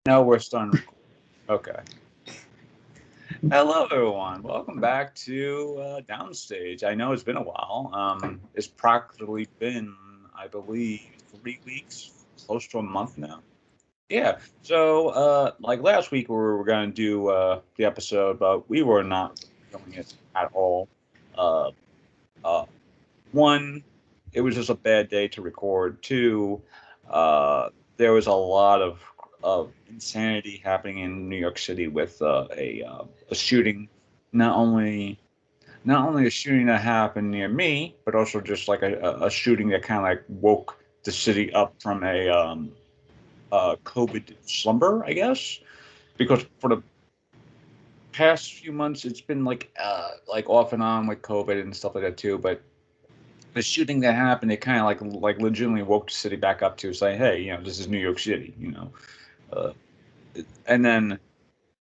No, we're starting. Okay. Hello, everyone. Welcome back to Downstage. I know it's been a while. It's practically been, I believe, 3 weeks, close to a month now. Yeah. So, like last week, we were going to do the episode, but we were not doing it at all. Uh, uh, One, it was just a bad day to record. Two, there was a lot of insanity happening in New York City with a shooting. Not only not only a shooting that happened near me, but also just like a shooting that kind of like woke the city up from a COVID slumber, I guess. Because for the past few months, it's been like off and on with COVID and stuff like that too. But the shooting that happened, it kind of like legitimately woke the city back up to say, hey, this is New York City, uh, and then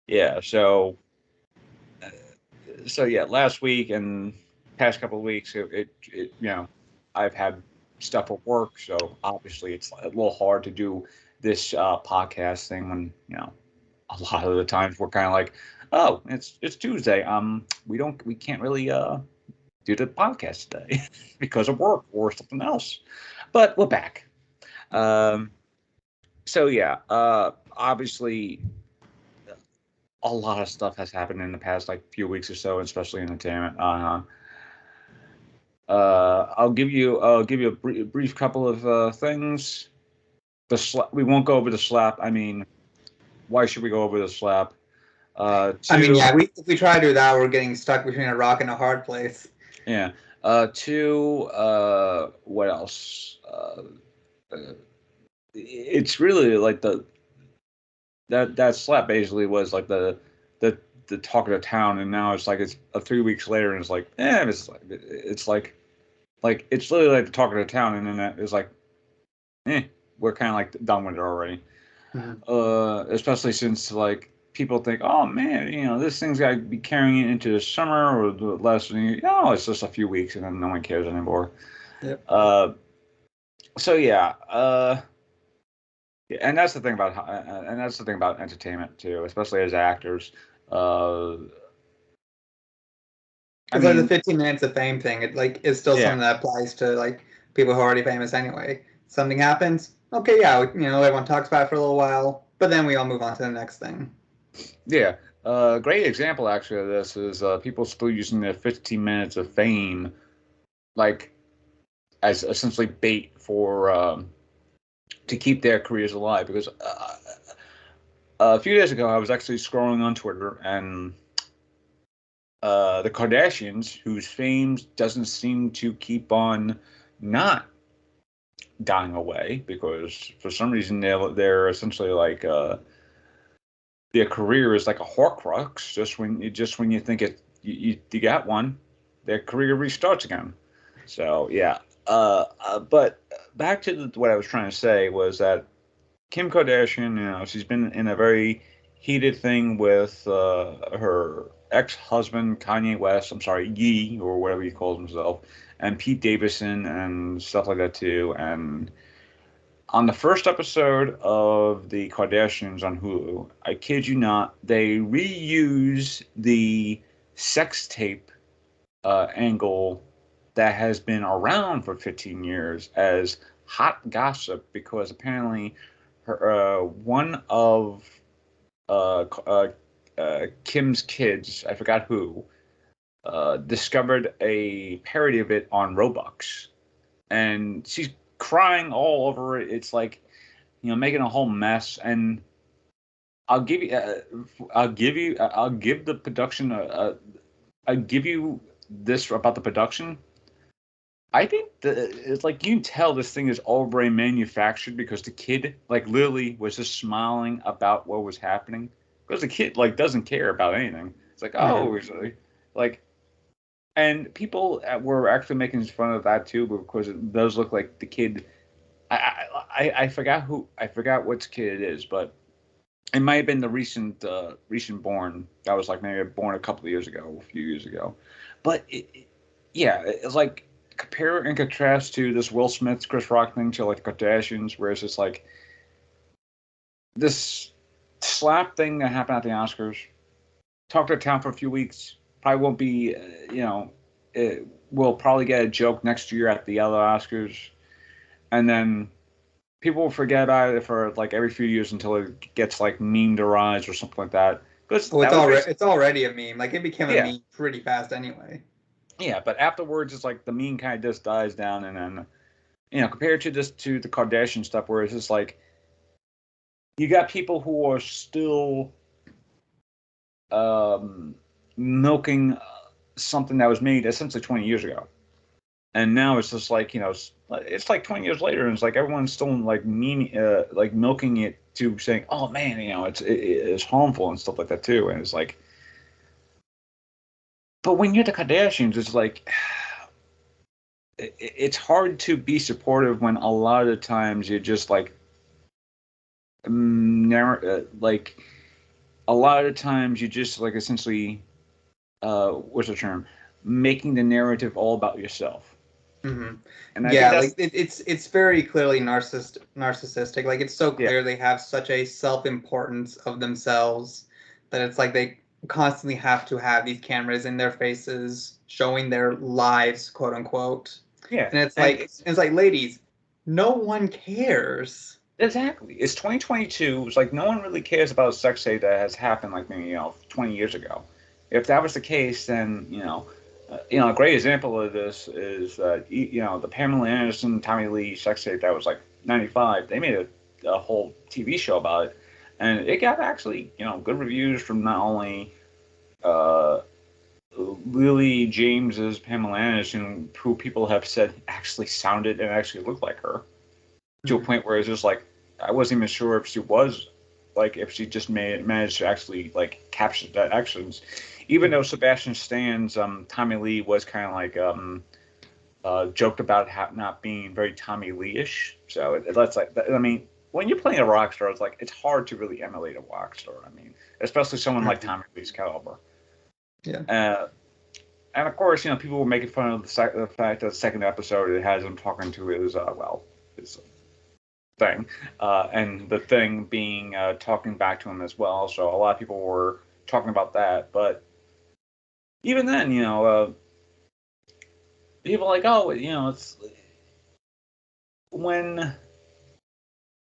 yeah, uh, so yeah, last week and past couple of weeks, it I've had stuff at work, so obviously it's a little hard to do this podcast thing when a lot of the times we're kind of like, oh, it's Tuesday, we can't really do the podcast today because of work or something else. But we're back. Um, so yeah, obviously a lot of stuff has happened in the past like few weeks or so, especially entertainment. I'll give you a brief couple of things. We won't go over the slap. I mean, why should we go over the slap? I mean, Two, yeah, if we try to do that, we're getting stuck between a rock and a hard place. yeah. Two, what else? Uh, it's really like that slap basically was like the the talk of the town, and now it's like it's 3 weeks later, and it's like, it's like it's literally like the talk of the town, and then it's like, eh, we're kind of like done with it already. Mhm. Especially since like people think, oh man, this thing's got to be carrying it into the summer or the less than, it's just a few weeks, and then no one cares anymore. Yep. Uh, so yeah, yeah, and that's the thing about entertainment too, especially as actors. Uh, I It's like the mean, 15 minutes of fame thing. It like is still yeah, something that applies to like people who are already famous anyway. Something happens, okay, yeah, everyone talks about it for a little while, but then we all move on to the next thing. yeah. A great example actually of this is people still using their 15 minutes of fame like as essentially bait for to keep their careers alive. Because a few days ago, I was actually scrolling on Twitter, and the Kardashians, whose fame doesn't seem to keep on not dying away, because for some reason they're essentially like their career is like a Horcrux. Just when you think you got one, their career restarts again. So yeah, but back to what I was trying to say was that Kim Kardashian, she's been in a very heated thing with her ex-husband Kanye West. I'm sorry, Yee or whatever he calls himself, and Pete Davidson and stuff like that too. And on the first episode of the Kardashians on Hulu, I kid you not, they reuse the sex tape angle that has been around for 15 years as hot gossip because apparently one of Kim's kids, I forgot who, discovered a parody of it on Roblox, and she's crying all over it. It's like making a whole mess. And I'll give the production I'll give you this about the production. I think it's like you can tell this thing is already manufactured because the kid like literally was just smiling about what was happening because the kid like doesn't care about anything. It's like, Mhm. oh, like, and people were actually making fun of that too because it does look like the kid. I forgot which kid it is, but it might have been the recent born that was like maybe born a couple of years ago, a few years ago. But yeah, it's like compare and contrast to this Will Smith, Chris Rock thing to like the Kardashians, where it's just like this. slap thing that happened at the Oscars. Talk to town for a few weeks. Probably won't be, we'll probably get a joke next year at the other Oscars, and then people will forget about it for like every few years until it gets like memed or rise or something like that. Because it's already a meme. Like it became a yeah. meme pretty fast anyway. Yeah, but afterwards, it's like the meme kind of just dies down, and then compared to the Kardashian stuff, where it's just like you got people who are still milking something that was made essentially 20 years ago. And now it's just like, it's like 20 years later, and it's like everyone's still like like milking it to saying, oh man, it's harmful and stuff like that too. And it's like, but when you're the Kardashians, it's like, it's hard to be supportive when a lot of times you're just like, like a lot of times you just like essentially, what's the term? Making the narrative all about yourself. Mm-hmm. And like it's very clearly narcissistic. Like it's so clear they have such a self-importance of themselves that it's like they constantly have to have these cameras in their faces showing their lives, quote unquote. Yeah. And it's like, ladies, no one cares. Exactly. It's 2022. It's like no one really cares about a sex tape that has happened like maybe 20 years ago. If that was the case, then a great example of this is the Pamela Anderson, Tommy Lee sex tape that was like 95. They made a whole TV show about it, and it got actually good reviews from not only Lily James's Pamela Anderson, who people have said actually sounded and actually looked like her, to a point where it's just like I wasn't even sure if she was like if she just managed to actually like capture that actions. Even though Sebastian Stan's Tommy Lee was kind of like joked about not being very Tommy Lee-ish. So that's like, I mean, when you're playing a rock star, it's hard to really emulate a rock star. I mean, especially someone like Tommy Lee's caliber. Yeah. And of course, people were making fun of the fact that the second episode it has him talking to his thing, and the thing being talking back to him as well. So a lot of people were talking about that, but even then, people are like, oh, it's when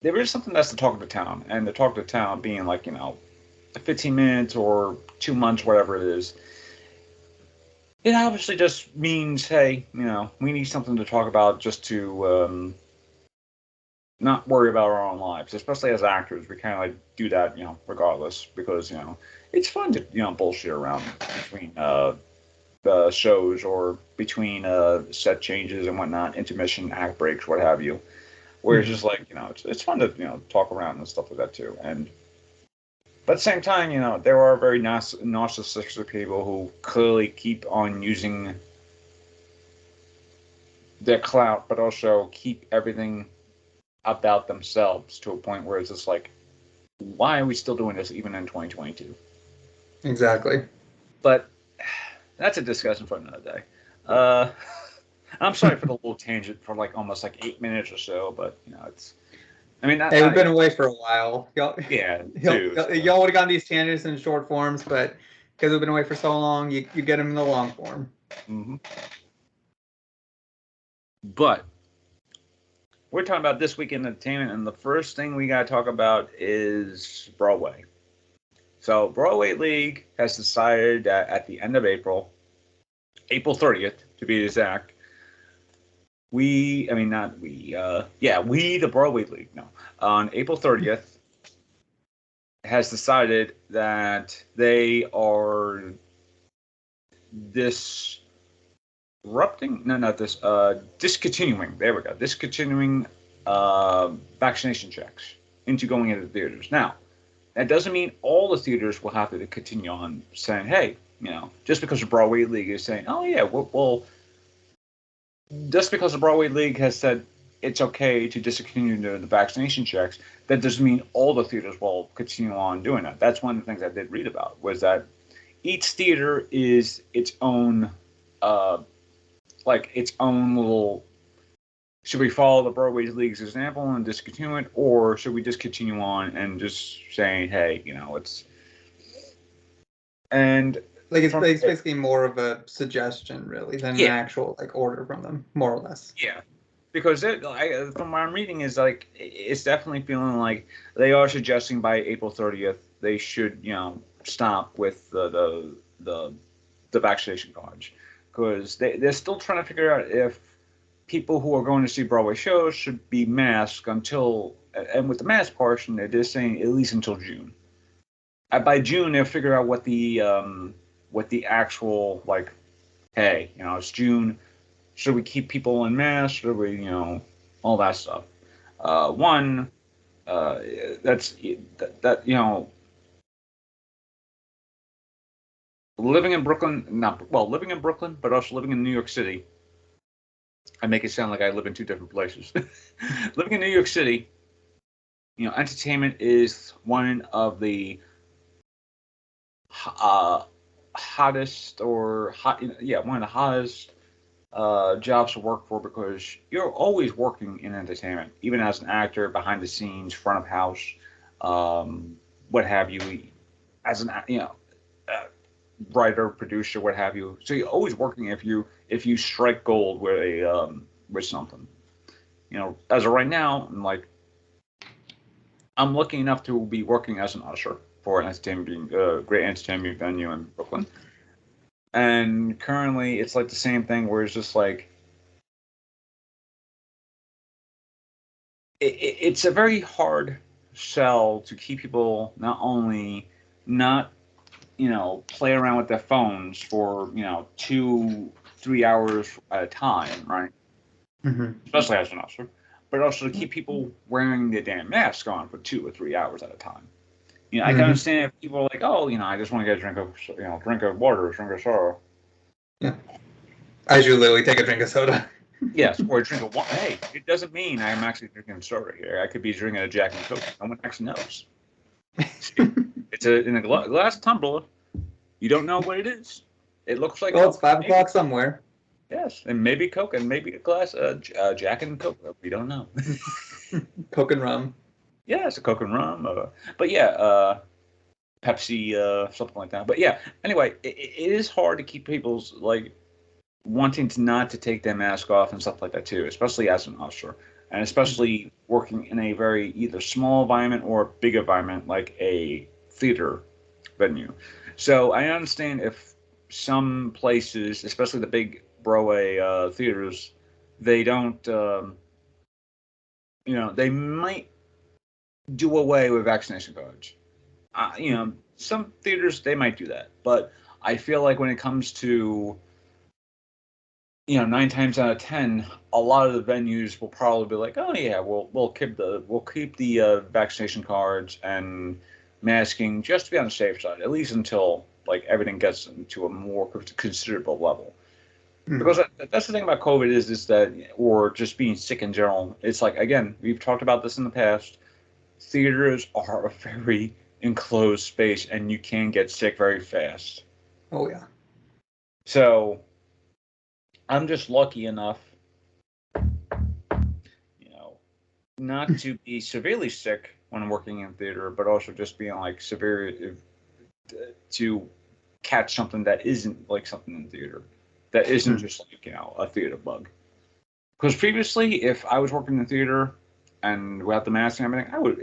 there is something that's the talk of the town, and the talk of the town being like 15 minutes or 2 months, whatever it is. It obviously just means, hey, we need something to talk about just to not worry about our own lives, especially as actors. We kind of like do that, regardless, because it's fun to bullshit around between the shows or between set changes and whatnot, intermission, act breaks, what have you. Where it's just like it's fun to talk around and stuff like that too. But at the same time, there are very narcissistic people who clearly keep on using their clout, but also keep everything about themselves to a point where it's just like, why are we still doing this even in 2022? Exactly. But that's a discussion for another day. I'm sorry for the little tangent for like almost like 8 minutes or so, but it's. I mean, we've been away for a while. Y'all would have gotten these tangents in short forms, but because we've been away for so long, you get them in the long form. Mm-hmm. But we're talking about this week in entertainment, and the first thing we got to talk about is Broadway. So Broadway League has decided that at the end of April 30th to be exact, the Broadway League, on April 30th, has decided that they are discontinuing, there we go, discontinuing vaccination checks into going into the theaters. Now, that doesn't mean all the theaters will have to continue on saying, hey, just because the Broadway League is saying, oh yeah, well, just because the Broadway League has said it's okay to discontinue the vaccination checks, that doesn't mean all the theaters will continue on doing that. That's one of the things I did read about, was that each theater is its own, its own little should we follow the Broadway League's example and discontinue it, or should we just continue on and just saying, hey, it's and like it's basically more of a suggestion, really, than an actual order from them, more or less. Yeah, because from what I'm reading is it's definitely feeling like they are suggesting by April 30th they should stop with the vaccination cards, because they're still trying to figure out if people who are going to see Broadway shows should be masked until, and with the mask portion, they're saying at least until June. By June, they'll figure out what the actual, hey, it's June. Should we keep people in masks? Should we, all that stuff. Living in Brooklyn, living in Brooklyn, but also living in New York City. I make it sound like I live in two different places. Living in New York City, entertainment is one of the hottest jobs to work for, because you're always working in entertainment, even as an actor, behind the scenes, front of house, what have you, as an writer, producer, what have you. So you're always working if you strike gold with something. As of right now, I'm lucky enough to be working as an usher for an great entertainment venue in Brooklyn. And currently, it's the same thing where it's just it's a very hard sell to keep people not only not play around with their phones for 2-3 hours at a time, right? Mm-hmm. Especially as an usher, but also to keep people wearing the damn mask on for 2 or 3 hours at a time. I can understand if people are like, oh, I just want to get a drink of water, or drink of soda. Yeah. As you literally take a drink of soda. Yes, or a drink of water. Hey, it doesn't mean I'm actually drinking soda here. I could be drinking a Jack and Coke. No one actually knows. It's in a glass tumbler. You don't know what it is. It looks like. Well, it's 5 o'clock somewhere. Yes, and maybe Coke, and maybe a glass Jack and Coke. We don't know. Coke and rum. Yeah, it's a Coke and rum. But yeah, Pepsi, something like that. But yeah, anyway, it is hard to keep people's wanting not to take their mask off and stuff like that too, especially as an usher, and especially working in a very either small environment or big environment like a theater venue. So I understand if some places, especially the big Broadway theaters, they don't, they might do away with vaccination cards. Some theaters, they might do that, but I feel like when it comes to 9 times out of 10, a lot of the venues will probably be like, oh yeah, we'll keep the vaccination cards and masking just to be on the safe side, at least until everything gets into a more considerable level. Mm-hmm. Because that's the thing about COVID is that, or just being sick in general. It's again, we've talked about this in the past. Theaters are a very enclosed space, and you can get sick very fast. Oh yeah. So I'm just lucky enough, not to be severely sick when working in theater, but also just being severe to catch something that isn't something in theater, that isn't just a theater bug. Because previously, if I was working in theater and without the mask and everything, I would,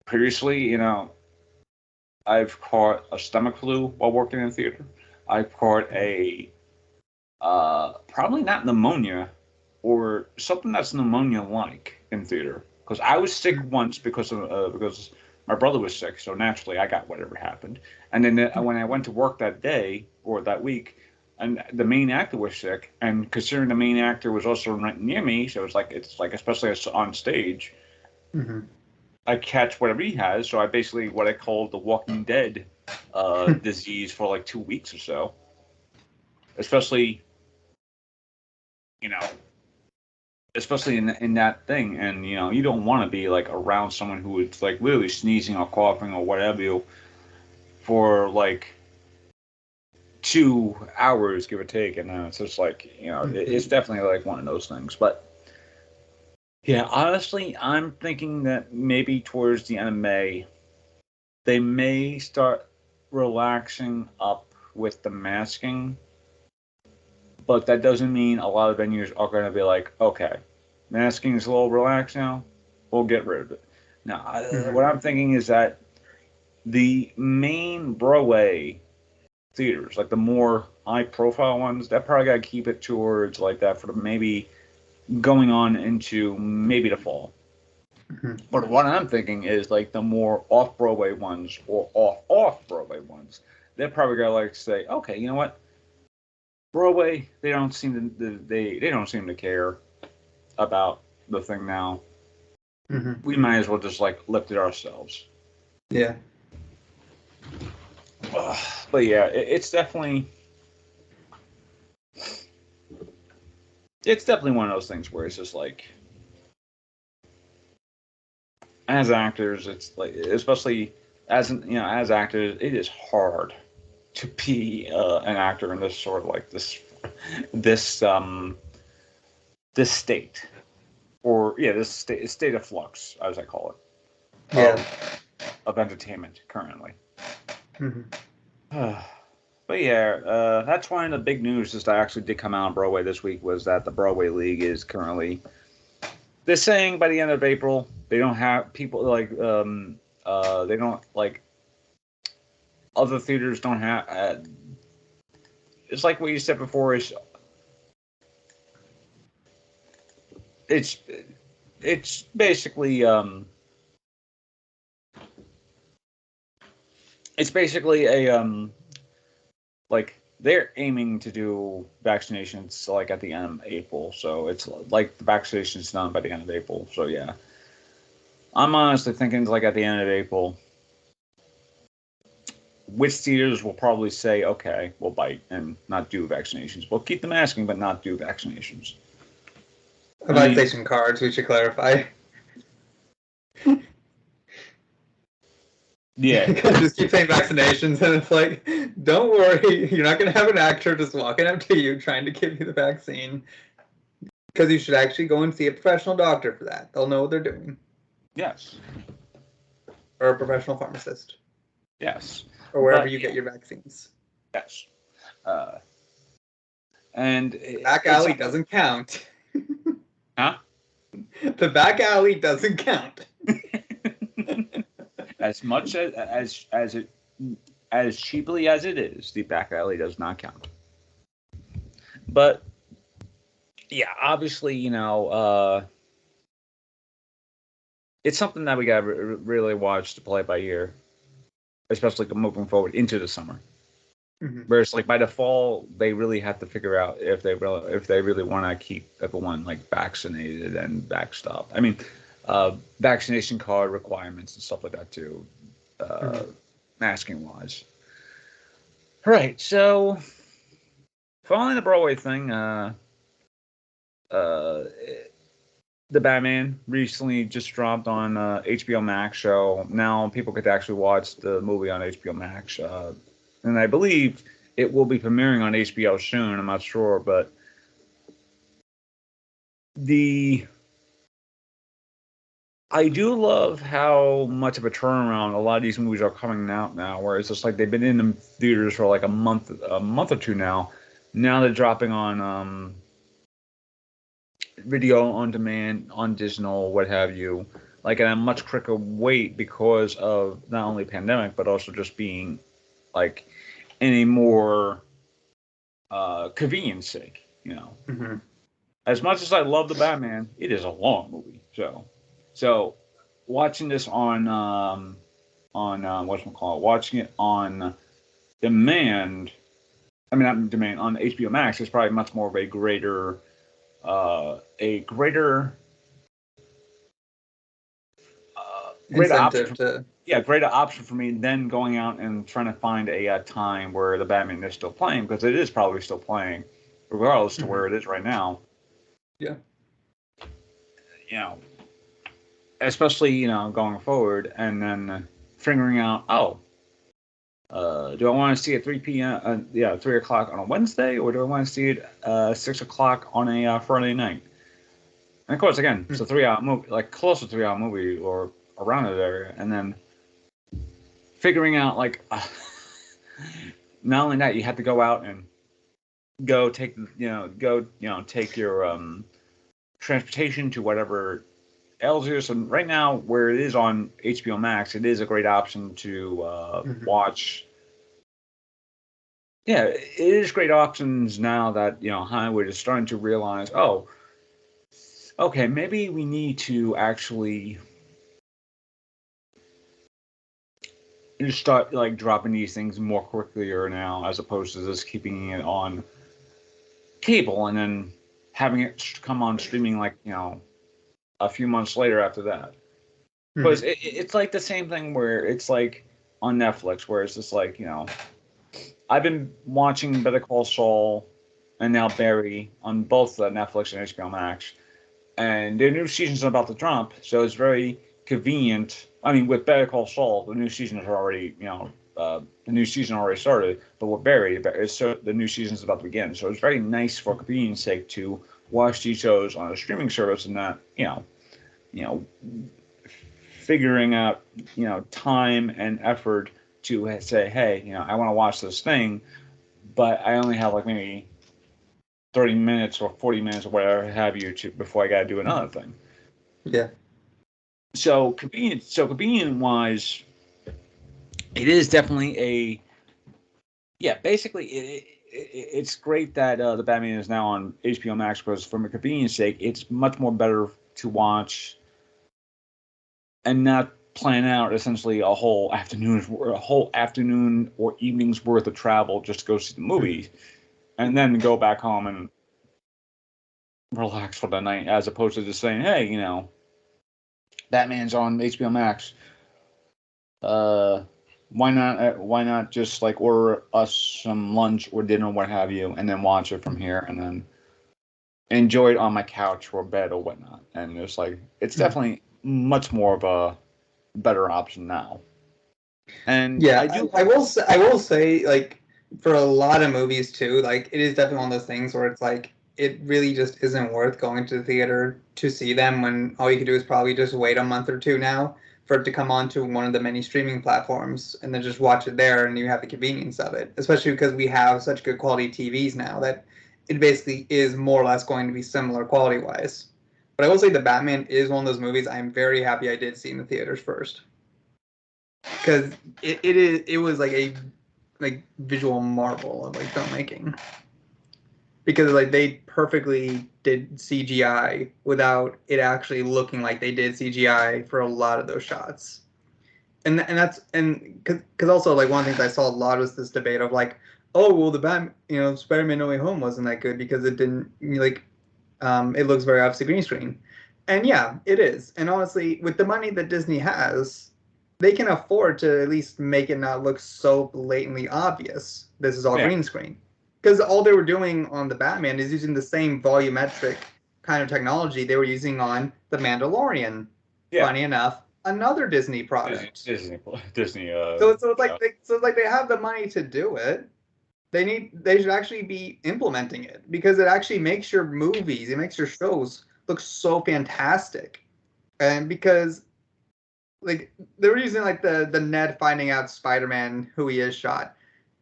previously, I've caught a stomach flu while working in theater. I've caught a probably not pneumonia, or something that's pneumonia-like in theater. Because I was sick once because my brother was sick, so naturally I got whatever happened. And then when I went to work that day or that week, and the main actor was sick, and considering the main actor was also right near me, so it's especially on stage, I catch whatever he has. So I basically what I call the Walking Dead disease for 2 weeks or so. Especially, especially in that thing, and you don't want to be around someone who is literally sneezing or coughing or whatever you for 2 hours, give or take, and then it's just like, it's definitely like one of those things. But yeah, honestly, I'm thinking that maybe towards the end of May, they may start relaxing up with the masking, but that doesn't mean a lot of venues are going to be like, okay, masking is a little relaxed now, we'll get rid of it. Now, what I'm thinking is that the main Broadway theaters, like the more high-profile ones, that probably got to keep it towards like that for maybe going on into maybe the fall. But what I'm thinking is like the more off-Broadway ones or off-Broadway ones, they're probably gonna like say, okay, you know what, Broadway, they don't seem to care about the thing now. We might as well just like lift it ourselves. Yeah. But yeah, it's definitely one of those things where it's just like, as actors, it's like, especially as actors, it is hard to be an actor in this sort of like this state, or this state of flux, as I call it, of entertainment currently. But yeah, that's one of the big news that actually did come out on Broadway this week, was that the Broadway League is currently, they're saying by the end of April, they don't have people like, they don't like, other theaters don't have, it's like what you said before, it's basically, it's basically a, like, they're aiming to do vaccinations like at the end of April, so it's like the vaccination's done by the end of April. So yeah, I'm honestly thinking like at the end of April, which theaters will probably say, okay, we'll bite and not do vaccinations. We'll keep the masking, but not do vaccinations. Vaccination cards, we should clarify. Yeah. Just keep saying vaccinations, and it's like, don't worry, you're not going to have an actor just walking up to you trying to give you the vaccine. Because you should actually go and see a professional doctor for that. They'll know what they're doing. Yes. Or a professional pharmacist. Yes. Or wherever you get your vaccines. Yes. And the back alley doesn't count. Huh? The back alley doesn't count. As much as cheaply as it is, the back alley does not count. But yeah, obviously, it's something that we got to really watch to play by ear, especially moving forward into the summer. Whereas, like, by the fall, they really have to figure out if they really want to keep everyone like vaccinated and backstopped. I mean, vaccination card requirements and stuff like that too, masking wise. Right. So, following the Broadway thing, the Batman recently just dropped on HBO Max show. Now people could actually watch the movie on HBO Max. And I believe it will be premiering on HBO soon. I'm not sure, but I do love how much of a turnaround a lot of these movies are coming out now, where it's just like they've been in the theaters for like a month or two now. Now they're dropping on video on demand, on digital, what have you, like at a much quicker wait because of not only pandemic, but also just being like in a more convenience sake, As much as I love the Batman, it is a long movie. So watching this on watching it on demand. I mean, not demand, on HBO Max is probably much more of a greater greater option for me than going out and trying to find a time where the Batman is still playing, because it is probably still playing, regardless to where it is right now. Yeah. Especially going forward, and then figuring out, do I want to see it 3 p.m. 3 o'clock on a Wednesday, or do I want to see it 6 o'clock on a Friday night? And of course, again, it's a 3-hour movie, like close to 3-hour movie or around it area, and then figuring out like not only that, you have to go out and take your transportation to whatever else is. And right now, where it is on HBO Max, it is a great option to watch. Yeah, it is great options now that Hollywood is starting to realize, oh, okay, maybe we need to actually just start like dropping these things more quickly now, as opposed to just keeping it on cable and then having it come on streaming like a few months later after that. Because it's like the same thing where it's like on Netflix, where it's just like I've been watching Better Call Saul and now Barry on both Netflix and HBO Max, and their new season's about to drop, so it's very convenient. I mean, with Better Call Saul, the new season is already, the new season already started, but with Barry, the new season is about to begin. So it's very nice for convenience sake to watch these shows on a streaming service and not, figuring out, time and effort to say, hey, I want to watch this thing, but I only have like maybe 30 minutes or 40 minutes or whatever have you before I got to do another thing. Yeah. So convenient wise, it is definitely basically it's great that the Batman is now on HBO Max, because from a convenience sake, it's much more better to watch and not plan out essentially a whole afternoon or evening's worth of travel just to go see the movie and then go back home and relax for the night, as opposed to just saying, hey, Batman's on HBO Max. Why not just like order us some lunch or dinner, what have you, and then watch it from here, and then enjoy it on my couch or bed or whatnot. And it's definitely much more of a better option now. And yeah, I will say, like, for a lot of movies too, like, it is definitely one of those things where it's like it really just isn't worth going to the theater to see them when all you can do is probably just wait a month or two now for it to come onto one of the many streaming platforms and then just watch it there, and you have the convenience of it, especially because we have such good quality TVs now that it basically is more or less going to be similar quality wise. But I will say the Batman is one of those movies I'm very happy I did see in the theaters first, because it was like a visual marvel of like filmmaking, because like they perfectly did CGI without it actually looking like they did CGI for a lot of those shots. And because also, like, one of the things I saw a lot was this debate of like, oh well, Spider-Man No Way Home wasn't that good because it didn't it looks very obviously green screen. And yeah, it is. And honestly, with the money that Disney has, they can afford to at least make it not look so blatantly obvious this is all green screen. Because all they were doing on the Batman is using the same volumetric kind of technology they were using on The Mandalorian. Yeah. Funny enough, another Disney product. Disney. So it's like they have the money to do it. They should actually be implementing it, because it actually makes your movies, it makes your shows look so fantastic. And because like they were using like the Ned finding out Spider-Man who he is shot.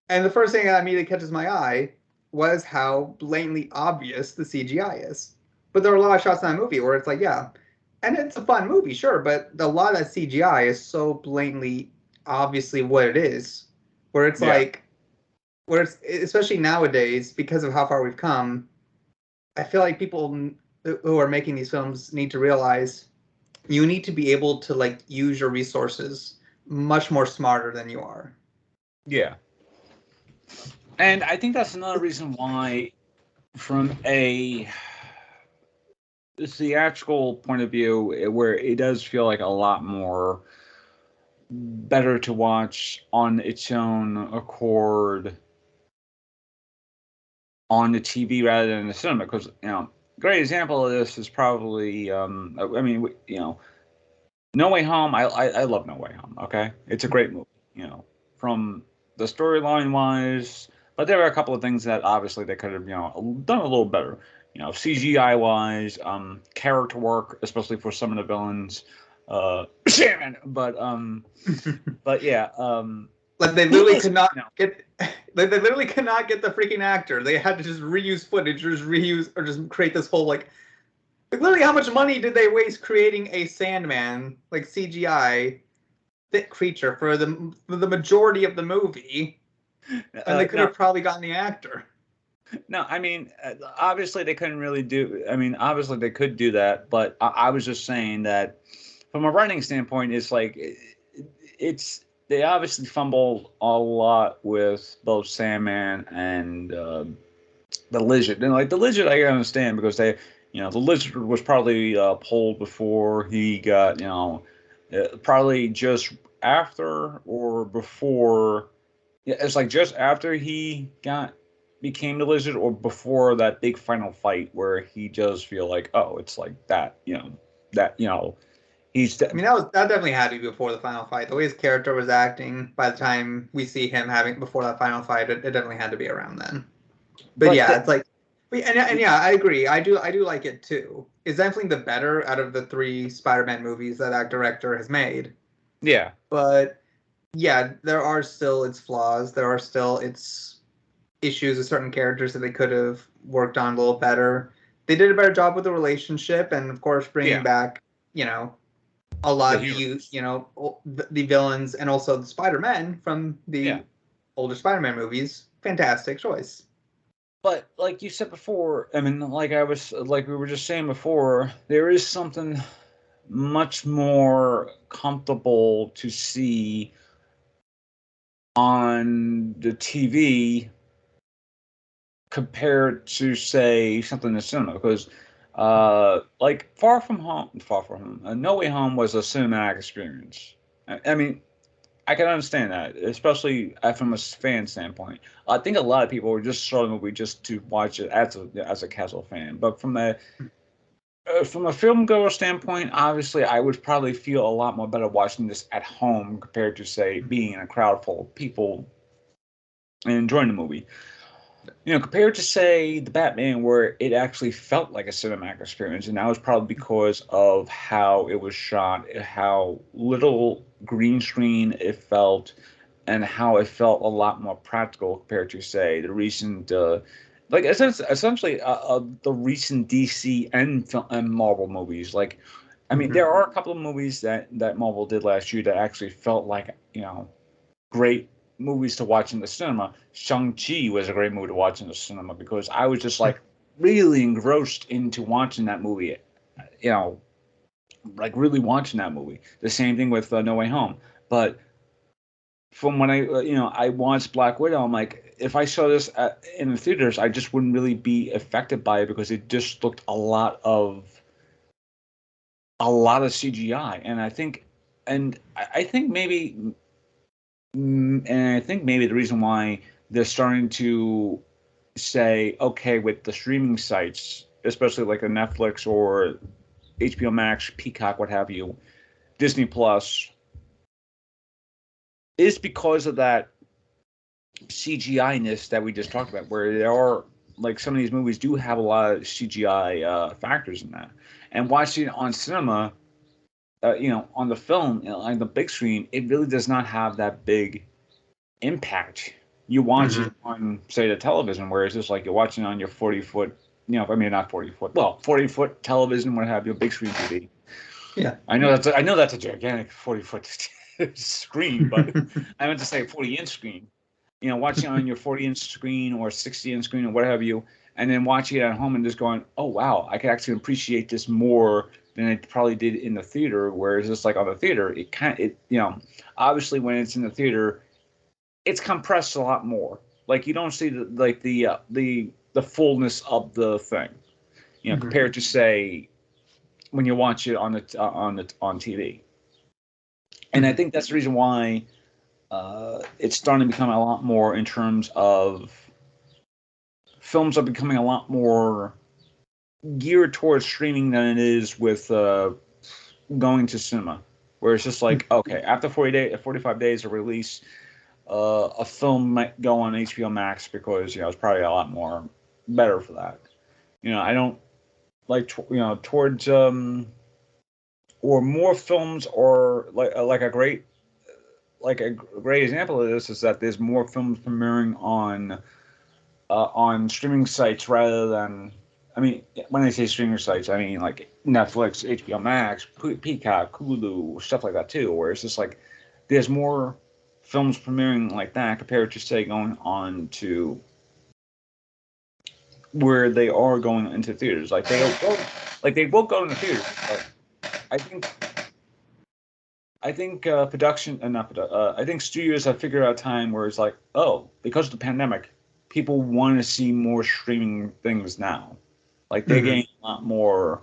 And the first thing that immediately catches my eye was how blatantly obvious the CGI is. But there are a lot of shots in that movie where it's like, yeah, and it's a fun movie, sure, but a lot of that CGI is so blatantly obviously what it is, where it's like, where it's, especially nowadays, because of how far we've come, I feel like people who are making these films need to realize you need to be able to like use your resources much more smarter than you are. Yeah. And I think that's another reason why, from a theatrical point of view, where it does feel like a lot more better to watch on its own accord on the TV rather than the cinema. Because, great example of this is probably, No Way Home. I love No Way Home. Okay, it's a great movie. From the storyline wise, but there were a couple of things that obviously they could have, done a little better. CGI wise, character work, especially for some of the villains. But yeah, like they literally could not get, they literally could not get the freaking actor. They had to just reuse footage, or just create this whole like literally how much money did they waste creating a Sandman like CGI thick creature for the majority of the movie, and they could have probably gotten the actor. No, I mean, obviously they couldn't really do. I mean, obviously they could do that, but I was just saying that from a writing standpoint, it's like they obviously fumbled a lot with both Sandman and the Lizard. And like the Lizard, I can understand because the Lizard was probably pulled before he got, probably just after or before. Yeah, it's like just after he became the Lizard, or before that big final fight where he does feel like, oh, it's like that, he's. I mean, that definitely had to be before the final fight. The way his character was acting, by the time we see him before that final fight, it definitely had to be around then. But yeah, it's like, and yeah, I agree. I do like it too. It's definitely the better out of the 3 Spider-Man movies that director has made. Yeah. But yeah, there are still its flaws. There are still its issues with certain characters that they could have worked on a little better. They did a better job with the relationship, and of course bringing back, a lot of the villains and also the Spider-Men from the older Spider-Man movies. Fantastic choice. But like you said before, I mean, like we were just saying before, there is something much more comfortable to see on the TV compared to, say, something in the cinema, because like Far From Home, No Way Home was a cinematic experience. I mean, I can understand that, especially from a fan standpoint. I think a lot of people were just saw the movie just to watch it as a casual fan. But from a film goer standpoint, obviously, I would probably feel a lot more better watching this at home compared to, say, being in a crowd full of people and enjoying the movie. Compared to, say, the Batman, where it actually felt like a cinematic experience, and that was probably because of how it was shot, how little green screen it felt, and how it felt a lot more practical compared to, say, the recent, essentially the recent DC and Marvel movies. Like, I mean, there are a couple of movies that Marvel did last year that actually felt like, great movies to watch in the cinema. Shang-Chi was a great movie to watch in the cinema because I was just like really engrossed into watching that movie, like really watching that movie. The same thing with No Way Home. But from when I watched Black Widow, I'm like, if I saw this in the theaters, I just wouldn't really be affected by it because it just looked a lot of CGI. And I think maybe the reason why they're starting to say, okay, with the streaming sites, especially like a Netflix or HBO Max, Peacock, what have you, Disney Plus, is because of that CGI-ness that we just talked about, where there are, like, some of these movies do have a lot of CGI factors in that. And watching it on cinema, on the film, on the big screen, it really does not have that big impact. You watch it on, say, the television, where it's just like you're watching on your 40-foot, not 40-foot, well, 40-foot television, what have you, big screen TV. Yeah, I know that's a gigantic 40-foot screen, but I meant to say 40-inch screen. Watching on your 40-inch screen or 60-inch screen or what have you, and then watching it at home and just going, oh wow, I can actually appreciate this more than I probably did in the theater. Whereas just like on the theater, obviously when it's in the theater, it's compressed a lot more. Like you don't see the fullness of the thing, compared to, say, when you watch it on TV. And I think that's the reason why it's starting to become a lot more, in terms of films are becoming a lot more geared towards streaming than it is with going to cinema, where it's just like, okay, after 45 days of release, a film might go on HBO Max because it's probably a lot more better for that. I don't like towards or more films, or like a great example of this is that there's more films premiering on streaming sites rather than, I mean, when I say streaming sites, I mean like Netflix, HBO Max, Peacock, Hulu, stuff like that too, where it's just like there's more films premiering like that compared to, say, going on to where they are going into theaters. Like they will go into theaters, but I think production, I think studios have figured out a time where it's like, oh, because of the pandemic, people want to see more streaming things now. Like they're getting a lot more,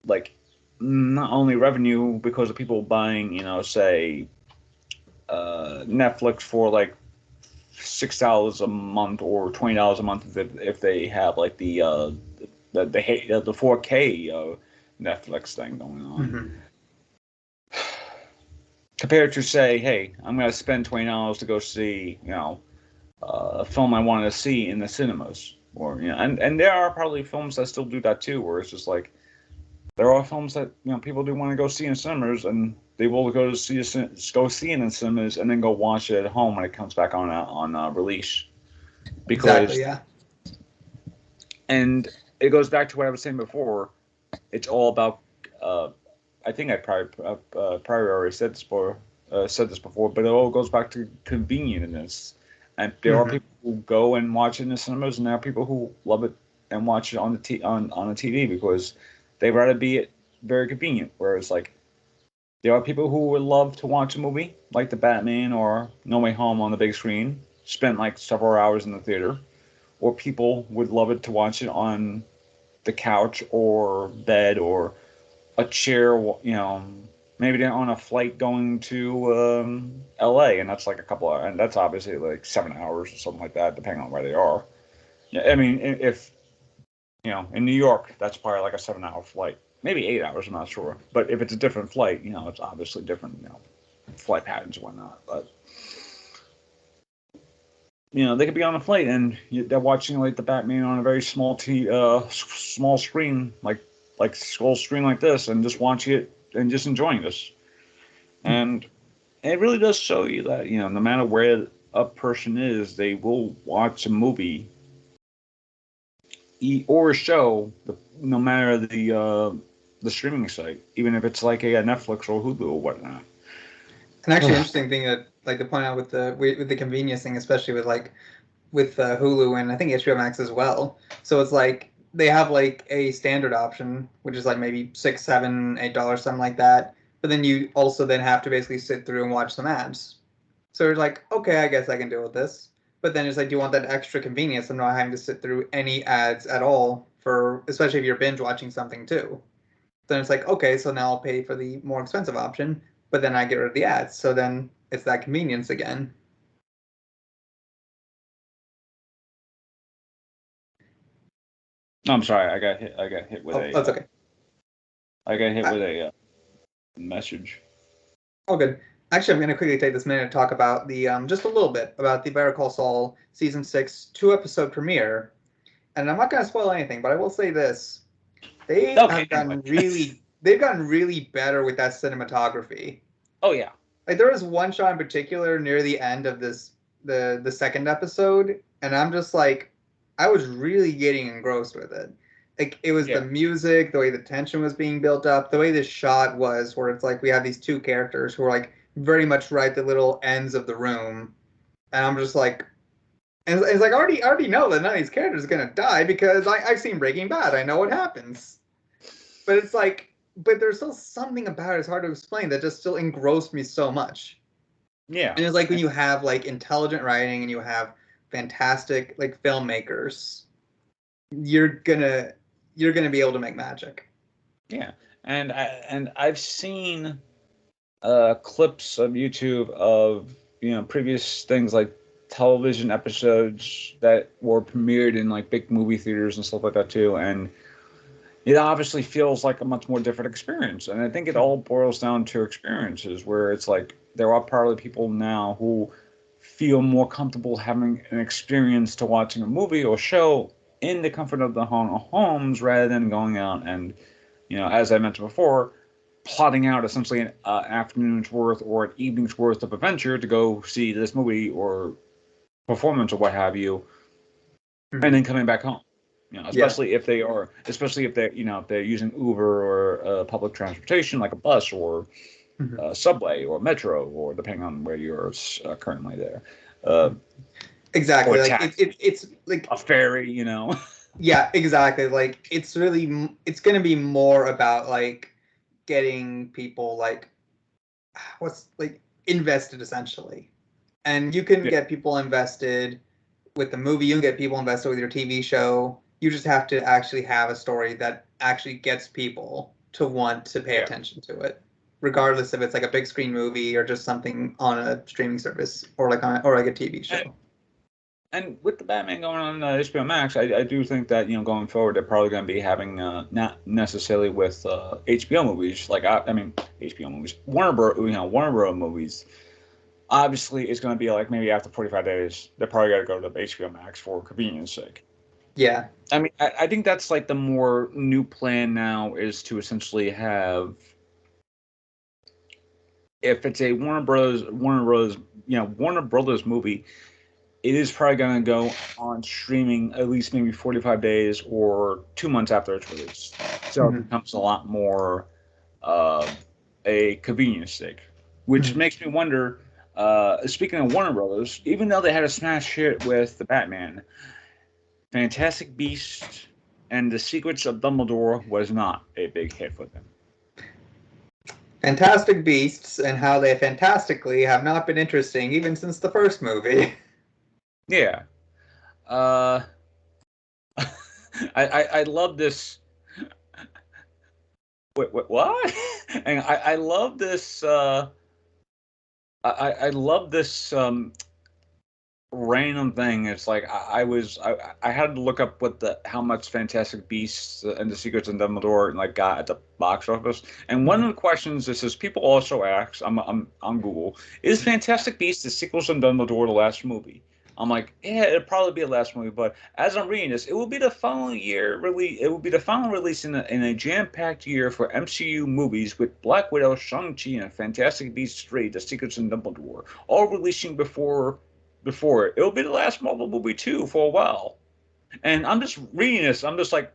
like, not only revenue because of people buying, say, Netflix for like $6 a month or $20 a month if they have like the 4K Netflix thing going on. Compared to, say, hey, I'm going to spend $20 to go see, a film I wanted to see in the cinemas, or and there are probably films that still do that too, where it's just like there are films that people do want to go see in cinemas, and they will go see it in cinemas and then go watch it at home when it comes back on release. Because, exactly, yeah. And it goes back to what I was saying before. It's all about. I think I probably already said this before, but it all goes back to convenience. And there are people who go and watch it in the cinemas, and there are people who love it and watch it on the TV because they'd rather be very convenient. Whereas, like, there are people who would love to watch a movie like The Batman or No Way Home on the big screen, spent like several hours in the theater, or people would love it to watch it on the couch or bed or a chair, maybe they're on a flight going to LA, and that's like and that's obviously like 7 hours or something like that, depending on where they are. Yeah, I mean, if in New York, that's probably like a 7-hour flight, maybe 8 hours, I'm not sure. But if it's a different flight, it's obviously different, flight patterns and whatnot. But they could be on a flight and they're watching like the Batman on a very small small screen, like small screen like this, and just watching it and just enjoying this. And it really does show you that no matter where a person is, they will watch a movie or a show, no matter the streaming site, even if it's like a Netflix or Hulu or whatnot. An actually interesting thing that like to point out with the convenience thing, especially with Hulu and I think HBO Max as well. So it's like they have like a standard option, which is like maybe $6, $7, $8, something like that. But then you also then have to basically sit through and watch some ads. So it's like, okay, I guess I can deal with this. But then it's like, do you want that extra convenience of not having to sit through any ads at all, especially if you're binge watching something too? Then it's like, okay, so now I'll pay for the more expensive option, but then I get rid of the ads. So then it's that convenience again. No, I'm sorry. I got hit with a. That's okay. I got hit with a message. Oh, good. Actually, I'm going to quickly take this minute to talk about the just a little bit about the Better Call Saul season 6 2-episode premiere. And I'm not going to spoil anything, but I will say this: they've gotten really better with that cinematography. Oh yeah. Like there was one shot in particular near the end of the second episode, and I'm just like, I was really getting engrossed with it. Like it was the music, the way the tension was being built up, the way the shot was, where it's like we have these two characters who are like very much right at the little ends of the room, and I'm just like, and it's like I already know that none of these characters are gonna die because I've seen Breaking Bad, I know what happens, but it's like, but there's still something about it, it's hard to explain, that just still engrossed me so much. Yeah, and it's like when you have like intelligent writing and you have fantastic like filmmakers, you're gonna be able to make magic. Yeah, and I've seen clips of YouTube of previous things like television episodes that were premiered in like big movie theaters and stuff like that too, and it obviously feels like a much more different experience. And I think it all boils down to experiences where it's like there are probably people now who feel more comfortable having an experience to watching a movie or show in the comfort of their homes rather than going out and, as I mentioned before, plotting out essentially an afternoon's worth or an evening's worth of adventure to go see this movie or performance or what have you, and then coming back home. Especially if they're if they're using Uber or public transportation like a bus or subway or metro, or depending on where you're currently there. Exactly. Like it's like a ferry, Yeah, exactly. Like it's going to be more about like getting people like invested essentially. And you can get people invested with the movie, you can get people invested with your TV show. You just have to actually have a story that actually gets people to want to pay attention to it, regardless if it's like a big screen movie or just something on a streaming service or like a TV show. And with the Batman going on HBO Max, I do think that going forward they're probably going to be having not necessarily with HBO movies HBO movies, Warner Bros. Movies. Obviously, it's going to be like maybe after 45 days, they're probably got to go to HBO Max for convenience sake. Yeah. I mean, I think that's like the more new plan now is to essentially have, if it's a Warner Brothers movie, it is probably going to go on streaming at least maybe 45 days or 2 months after its release. So it becomes a lot more a convenience sake, which makes me wonder. Speaking of Warner Brothers, even though they had a smash hit with the Batman, Fantastic Beasts and the Secrets of Dumbledore was not a big hit for them. Fantastic Beasts and how they fantastically have not been interesting even since the first movie. Yeah. I love this. Wait, what? And I love this. I love this random thing. It's like I had to look up how much Fantastic Beasts and the Secrets of Dumbledore got at the box office. And one of the questions is people also ask, I'm on Google, is Fantastic Beasts the Secrets of Dumbledore the last movie? I'm like, yeah, it'd probably be the last movie, but as I'm reading this, it will be the following year release. It will be the final release in a jam-packed year for MCU movies with Black Widow, Shang-Chi, and Fantastic Beasts 3: The Secrets of Dumbledore, all releasing before it. It'll be the last Marvel movie too for a while. And I'm just reading this. I'm just like,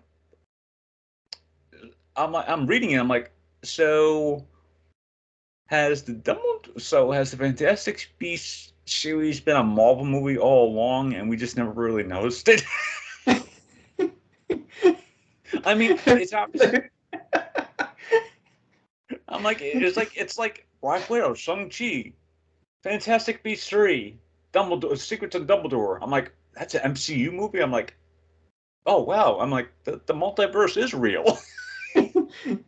I'm reading it. I'm like, so has the Fantastic Beasts series been a Marvel movie all along, and we just never really noticed it? I mean, it's obvious. I'm like, it's like Black Widow, Shang-Chi, Fantastic Beasts 3, Dumbledore, Secrets of Dumbledore. I'm like, that's an MCU movie? I'm like, oh wow. I'm like, the multiverse is real.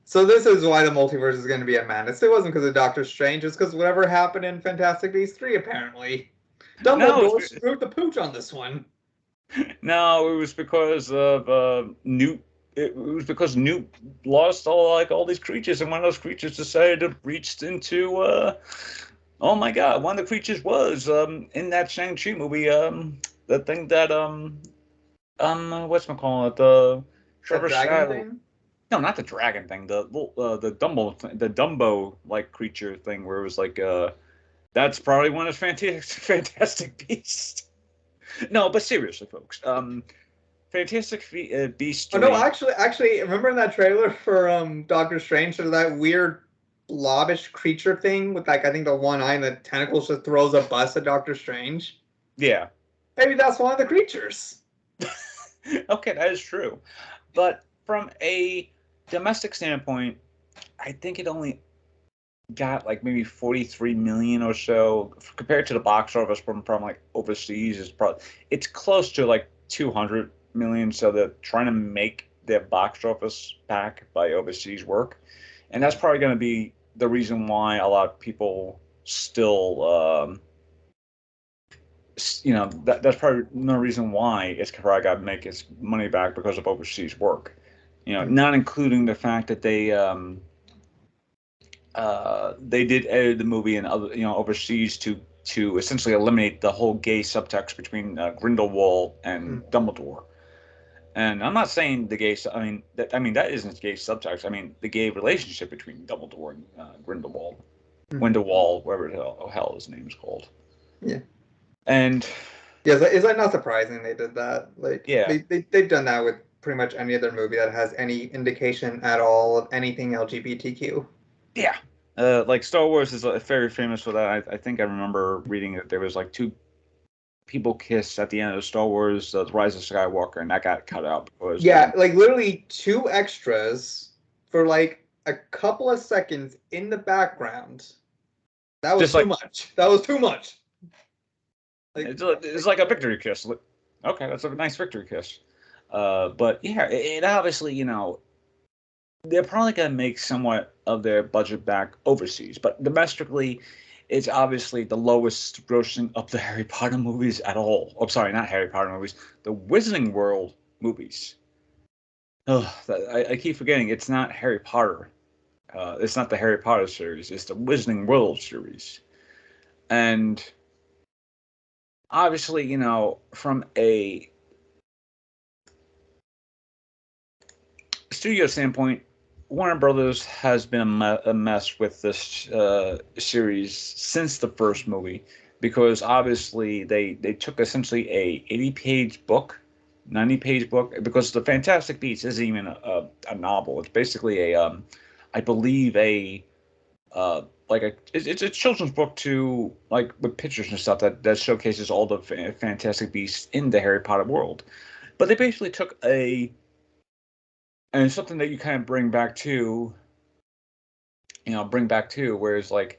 So this is why the multiverse is going to be a madness. It wasn't because of Doctor Strange. It's because whatever happened in Fantastic Beasts 3, apparently. Dumbledore screwed the pooch on this one. No, it was because of Newt. It was because Newt lost all these creatures, and one of those creatures decided to reach into. Oh my God! One of the creatures was in that Shang-Chi movie. The thing that whatchamacallit, the Trevor dragon thing. No, not the dragon thing. The Dumbo like creature thing, where it was like that's probably one of Fantastic Beasts. No, but seriously, folks, Fantastic Beasts. Oh no, actually, remember in that trailer for Doctor Strange, there's that weird blobbish creature thing with I think the one eye and the tentacles just throws a bus at Doctor Strange. Yeah. Maybe that's one of the creatures. Okay, that is true, but from a domestic standpoint, I think it only got maybe 43 million or so compared to the box office from overseas. It's close to 200 million. So they're trying to make their box office back by overseas work, and that's probably going to be the reason why a lot of people still, that's probably no reason why it's probably got to make its money back because of overseas work. Not including the fact that they they did edit the movie and other, overseas to essentially eliminate the whole gay subtext between Grindelwald and Dumbledore. And I'm not saying the gay. That isn't gay subtext. I mean the gay relationship between Dumbledore and Grindelwald, Grindelwald, whatever the hell his name's called. Yeah. And yeah, is that not surprising they did that? Like, yeah, they've done that with pretty much any other movie that has any indication at all of anything LGBTQ. Yeah. Like Star Wars is very famous for that. I think I remember reading that there was like two people kiss at the end of Star Wars: The Rise of Skywalker, and that got cut out because like literally two extras for like a couple of seconds in the background. That was too much. That was too much. Like, it's like a victory kiss. Okay, that's a nice victory kiss. But yeah, it obviously, they're probably going to make somewhat of their budget back overseas. But domestically, it's obviously the lowest grossing of the Harry Potter movies at all. I'm sorry, not Harry Potter movies. The Wizarding World movies. I keep forgetting it's not Harry Potter. It's not the Harry Potter series. It's the Wizarding World series. And obviously, from a studio standpoint, Warner Brothers has been a mess with this series since the first movie, because obviously they took essentially a 80-page book, 90-page book, because the Fantastic Beasts isn't even a novel. It's basically I believe it's a children's book to like with pictures and stuff that showcases all the Fantastic Beasts in the Harry Potter world. But they basically took and it's something that you kind of bring back to, whereas like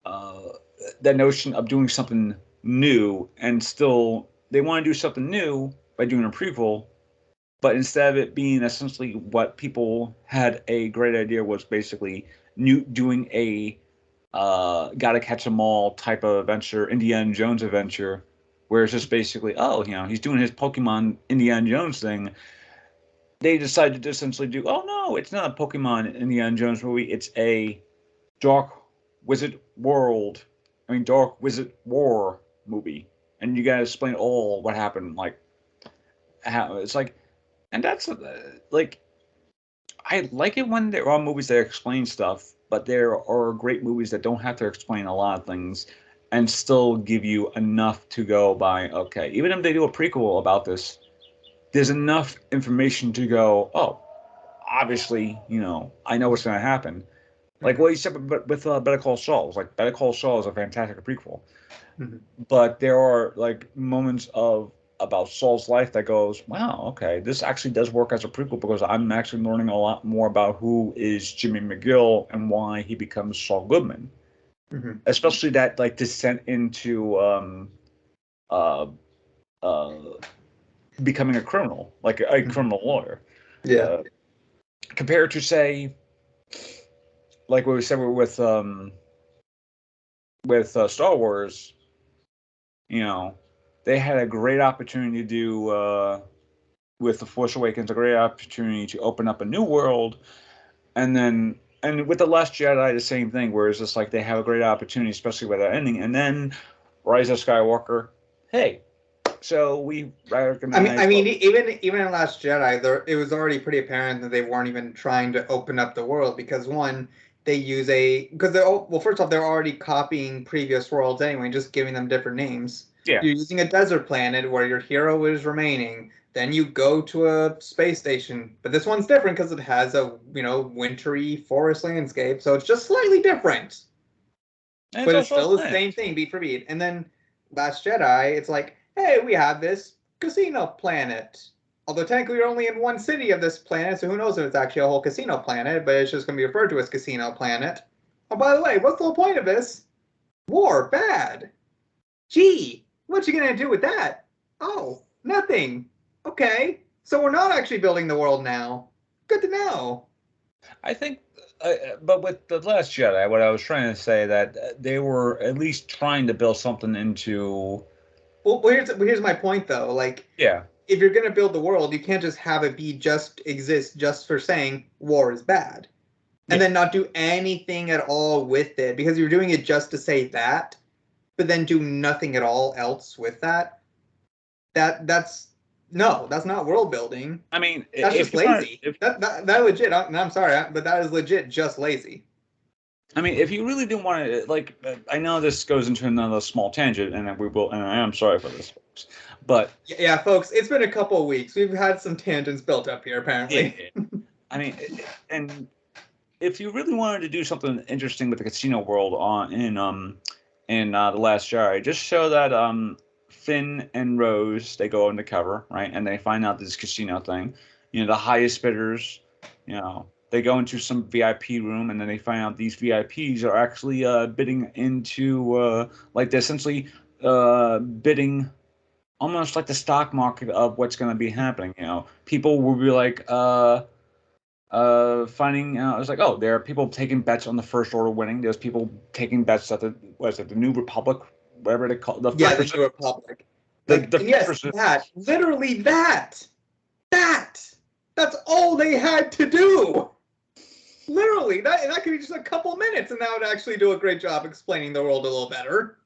that notion of doing something new, and still they want to do something new by doing a prequel, but instead of it being essentially what people had a great idea was basically doing a gotta catch 'em all type of adventure, Indiana Jones adventure, where it's just basically, he's doing his Pokemon Indiana Jones thing. They decided to essentially do, oh no, it's not a Pokemon Indiana Jones movie, it's a Dark Wizard War movie. And you gotta explain all what happened, like how it's like, and that's like, I like it when there are movies that explain stuff, but there are great movies that don't have to explain a lot of things and still give you enough to go by, okay, even if they do a prequel about this, there's enough information to go, oh, obviously, I know what's going to happen. Like what you said with Better Call Saul. Like Better Call Saul is a fantastic prequel. Mm-hmm. But there are like moments about Saul's life that goes, wow, okay, this actually does work as a prequel, because I'm actually learning a lot more about who is Jimmy McGill and why he becomes Saul Goodman. Mm-hmm. Especially that like descent into becoming a criminal, like a criminal lawyer. Yeah. Compared to, say, like what we said with Star Wars, they had a great opportunity to do with The Force Awakens, a great opportunity to open up a new world, and with The Last Jedi, the same thing, where it's just like they have a great opportunity, especially with that ending, and then Rise of Skywalker, hey. So we recognize. I mean, even in Last Jedi, it was already pretty apparent that they weren't even trying to open up the world, because one, they use first off, they're already copying previous worlds anyway, just giving them different names. Yeah. You're using a desert planet where your hero is remaining. Then you go to a space station, but this one's different because it has a wintry forest landscape, so it's just slightly different. But it's still the same thing, beat for beat. And then Last Jedi, it's like, hey, we have this casino planet. Although technically you're only in one city of this planet, so who knows if it's actually a whole casino planet, but it's just going to be referred to as Casino Planet. Oh, by the way, what's the whole point of this? War, bad. Gee, what you going to do with that? Oh, nothing. Okay, so we're not actually building the world now. Good to know. I think, but with The Last Jedi, what I was trying to say, that they were at least trying to build something into... Well, here's my point, though. Like, yeah, if you're going to build the world, you can't just have it exist just for saying war is bad. and then not do anything at all with it, because you're doing it just to say that, but then do nothing at all else with that. That's not world building. I mean, that's just lazy. That legit. I'm sorry, but that is legit just lazy. I mean, if you really do want to, like, I know this goes into another small tangent, and I am sorry for this, folks. But yeah, folks, it's been a couple of weeks. We've had some tangents built up here, apparently. Yeah. I mean, and if you really wanted to do something interesting with the casino world in The Last Jedi, just show that Finn and Rose, they go undercover, right, and they find out this casino thing. The highest bidders, they go into some VIP room, and then they find out these VIPs are actually bidding into like they're essentially bidding almost like the stock market of what's going to be happening. People will be like finding out. It's like, oh, there are people taking bets on the First Order winning. There's people taking bets at the New Republic, whatever they call the New Republic. Literally that's all they had to do. Literally, that could be just a couple minutes, and that would actually do a great job explaining the world a little better.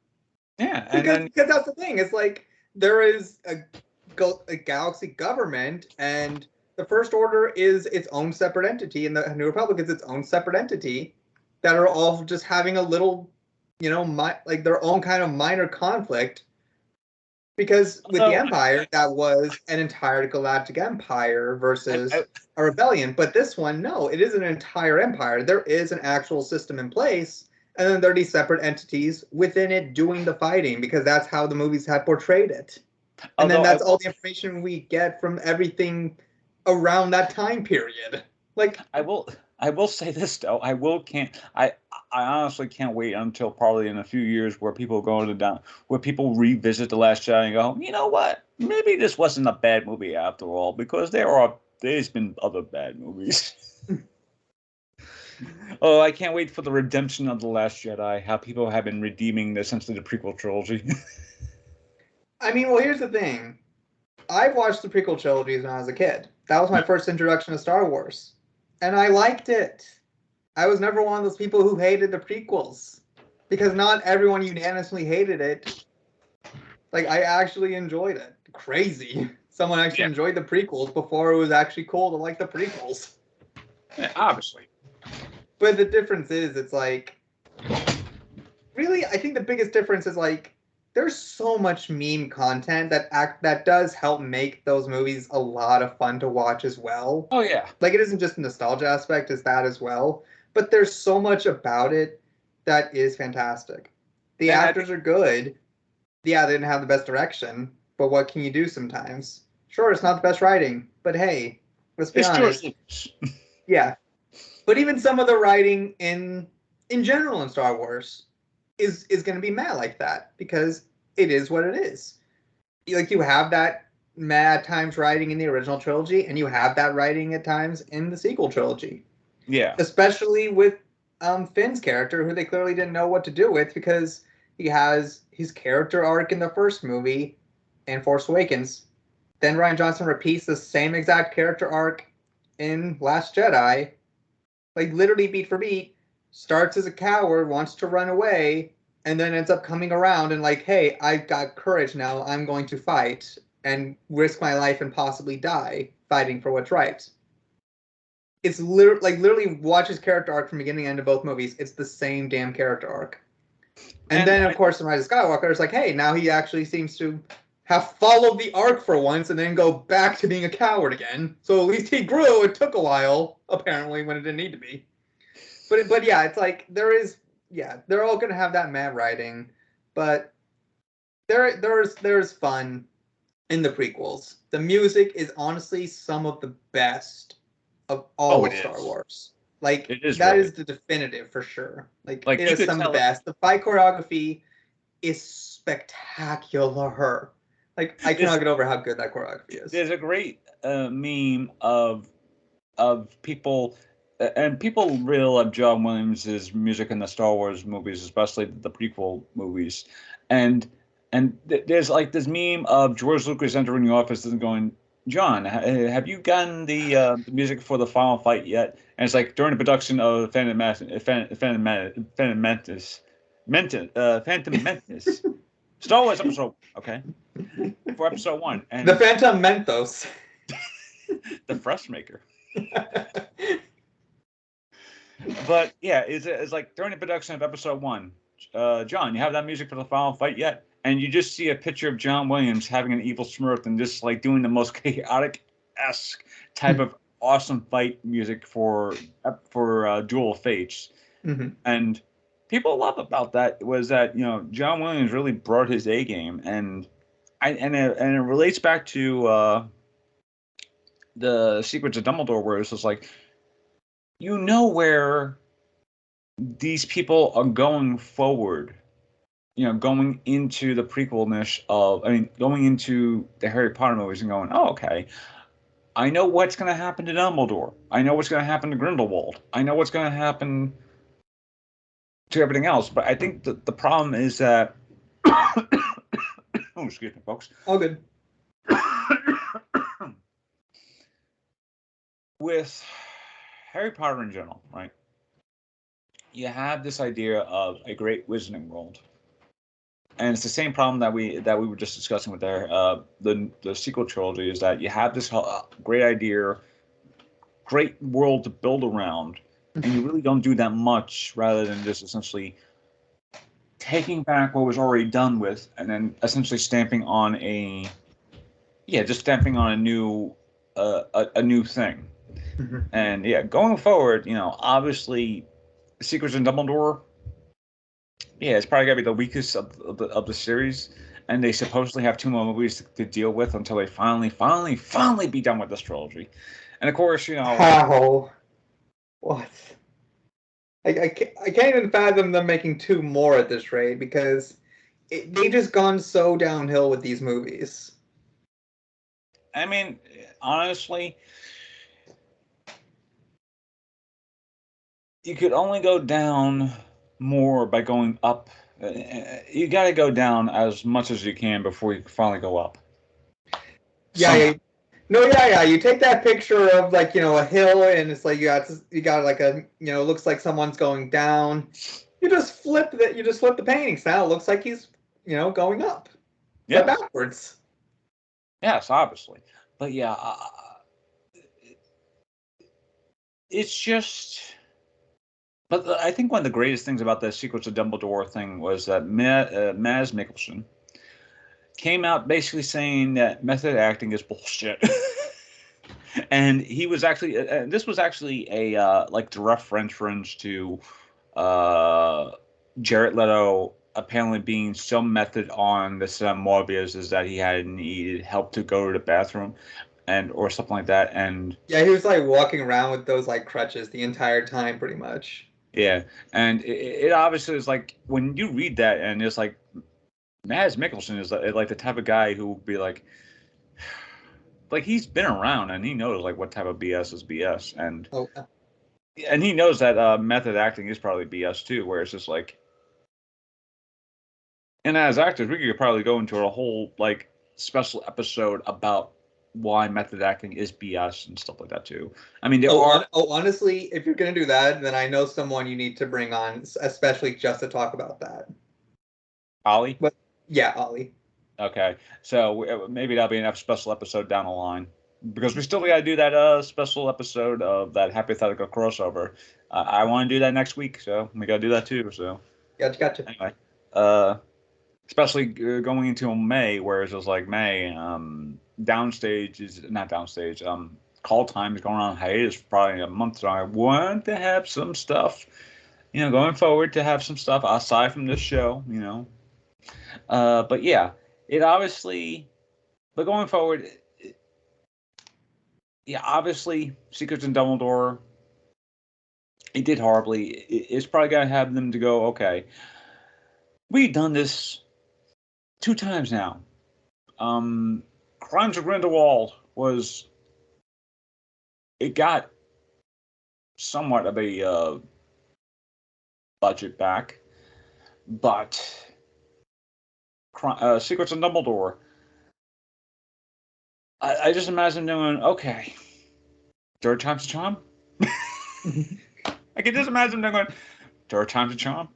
Yeah, because that's the thing. It's like there is a galaxy government, and the First Order is its own separate entity, and the New Republic is its own separate entity that are all just having a little, like their own kind of minor conflict. Because with the Empire, that was an entire galactic empire versus a rebellion. But this one, no, it is an entire empire. There is an actual system in place, and then there are these separate entities within it doing the fighting, because that's how the movies have portrayed it. And then that's all the information we get from everything around that time period. Like, I will say this though. I honestly can't wait until probably in a few years where people where people revisit The Last Jedi and go, you know what? Maybe this wasn't a bad movie after all, because there's been other bad movies. Oh, I can't wait for the redemption of The Last Jedi. How people have been redeeming essentially the prequel trilogy. I mean, well, here's the thing. I watched the prequel trilogies when I was a kid. That was my first introduction to Star Wars. And I liked it. I was never one of those people who hated the prequels, because not everyone unanimously hated it. Like, I actually enjoyed it. Crazy. Someone actually enjoyed the prequels before it was actually cool to like the prequels. Yeah, obviously. But the difference is, it's like, really, I think the biggest difference is, like, there's so much meme content that does help make those movies a lot of fun to watch as well. Oh, yeah. Like, it isn't just a nostalgia aspect, it's that as well. But there's so much about it that is fantastic. The actors are good. Yeah, they didn't have the best direction, but what can you do sometimes? Sure, it's not the best writing, but hey, let's be honest. Yeah. But even some of the writing in general in Star Wars is going to be mad like that, because it is what it is. Like, you have that mad times writing in the original trilogy, and you have that writing at times in the sequel trilogy. Yeah. Especially with Finn's character, who they clearly didn't know what to do with, because he has his character arc in the first movie and Force Awakens. Then Rian Johnson repeats the same exact character arc in Last Jedi. Like, literally beat for beat. Starts as a coward, wants to run away, and then ends up coming around and like, hey, I've got courage now. I'm going to fight and risk my life and possibly die fighting for what's right. It's literally watch his character arc from beginning to end of both movies. It's the same damn character arc. And then, of course, in Rise of Skywalker, it's like, hey, now he actually seems to have followed the arc for once and then go back to being a coward again. So at least he grew. It took a while, apparently, when it didn't need to be. But yeah, it's like they're all going to have that mad writing, but there's fun in the prequels. The music is honestly some of the best of all of Star Wars. Like, that is the definitive for sure. Like it is some of the best. The fight choreography is spectacular. Like, I cannot get over how good that choreography is. There's a great meme of people, and people really love John Williams' music in the Star Wars movies, especially the prequel movies. And there's like this meme of George Lucas entering the office and going, John, have you gotten the music for the final fight yet? And it's like during the production of Phantom Menace, Star Wars episode, okay, for episode 1, and the Phantom Mentos, the Fresh Maker. But yeah, it's like during the production of episode 1, John, you have that music for the final fight yet? And you just see a picture of John Williams having an evil smirk and just like doing the most chaotic-esque type of awesome fight music for Duel of Fates. Mm-hmm. And people love about that was that, John Williams really brought his A game, and it relates back to the Secrets of Dumbledore, where it's just like, where these people are going forward, going into the prequel-nish going into the Harry Potter movies and going, oh, okay, I know what's going to happen to Dumbledore. I know what's going to happen to Grindelwald. I know what's going to happen to everything else. But I think the problem is that, oh, excuse me, folks. All good. With Harry Potter in general, right? You have this idea of a great wizarding world, and it's the same problem that we were just discussing with the sequel trilogy, is that you have this great idea, great world to build around, and you really don't do that much, rather than just essentially taking back what was already done with, and then essentially stamping on a new thing. Mm-hmm. And yeah, going forward, obviously, Secrets of Dumbledore, yeah, it's probably gonna be the weakest of the series, and they supposedly have 2 more movies to deal with until they finally be done with this trilogy. And of course, how? What? I can't even fathom them making 2 more at this rate, because they just gone so downhill with these movies. I mean, honestly, you could only go down more by going up. You got to go down as much as you can before you finally go up. Yeah. You take that picture of like a hill, and it's like you got like a looks like someone's going down. You just flip the painting. So now it looks like he's going up. Yeah, backwards. Yes, obviously, but yeah, it's just. But I think one of the greatest things about the Secrets of Dumbledore thing was that Mads Mikkelsen came out basically saying that method acting is bullshit. And he was actually, this was actually a direct reference to Jared Leto apparently being so method on the set of Morbius is that he had needed help to go to the bathroom or something like that. And yeah, he was like walking around with those like crutches the entire time, pretty much. Yeah, and it obviously is like when you read that, and it's like Mads Mikkelsen is like the type of guy who will be like he's been around and he knows like what type of BS is BS, and he knows that method acting is probably BS too, where it's just like, and as actors we could probably go into a whole like special episode about why method acting is BS and stuff like that too. I mean, honestly, if you're gonna do that, then I know someone you need to bring on, especially just to talk about that. Ollie? But yeah, Ollie. Okay, so maybe that'll be enough special episode down the line, because we still got to do that special episode of that hypothetical crossover. I want to do that next week, so we got to do that too. So gotcha. Anyway, especially going into May, where it's just like May. Downstage is not Downstage. Call Time is going on hiatus for probably a month. So I want to have some stuff, going forward, to have some stuff aside from this show, But yeah, it obviously, but going forward, yeah, obviously, Secrets in Dumbledore, it did horribly. It's probably got to have them to go, okay, we've done this 2 times now. Crimes of Grindelwald it got somewhat of a budget back, but Secrets of Dumbledore, I just imagine doing, okay, third time's a charm. I can just imagine them going, third time's a charm.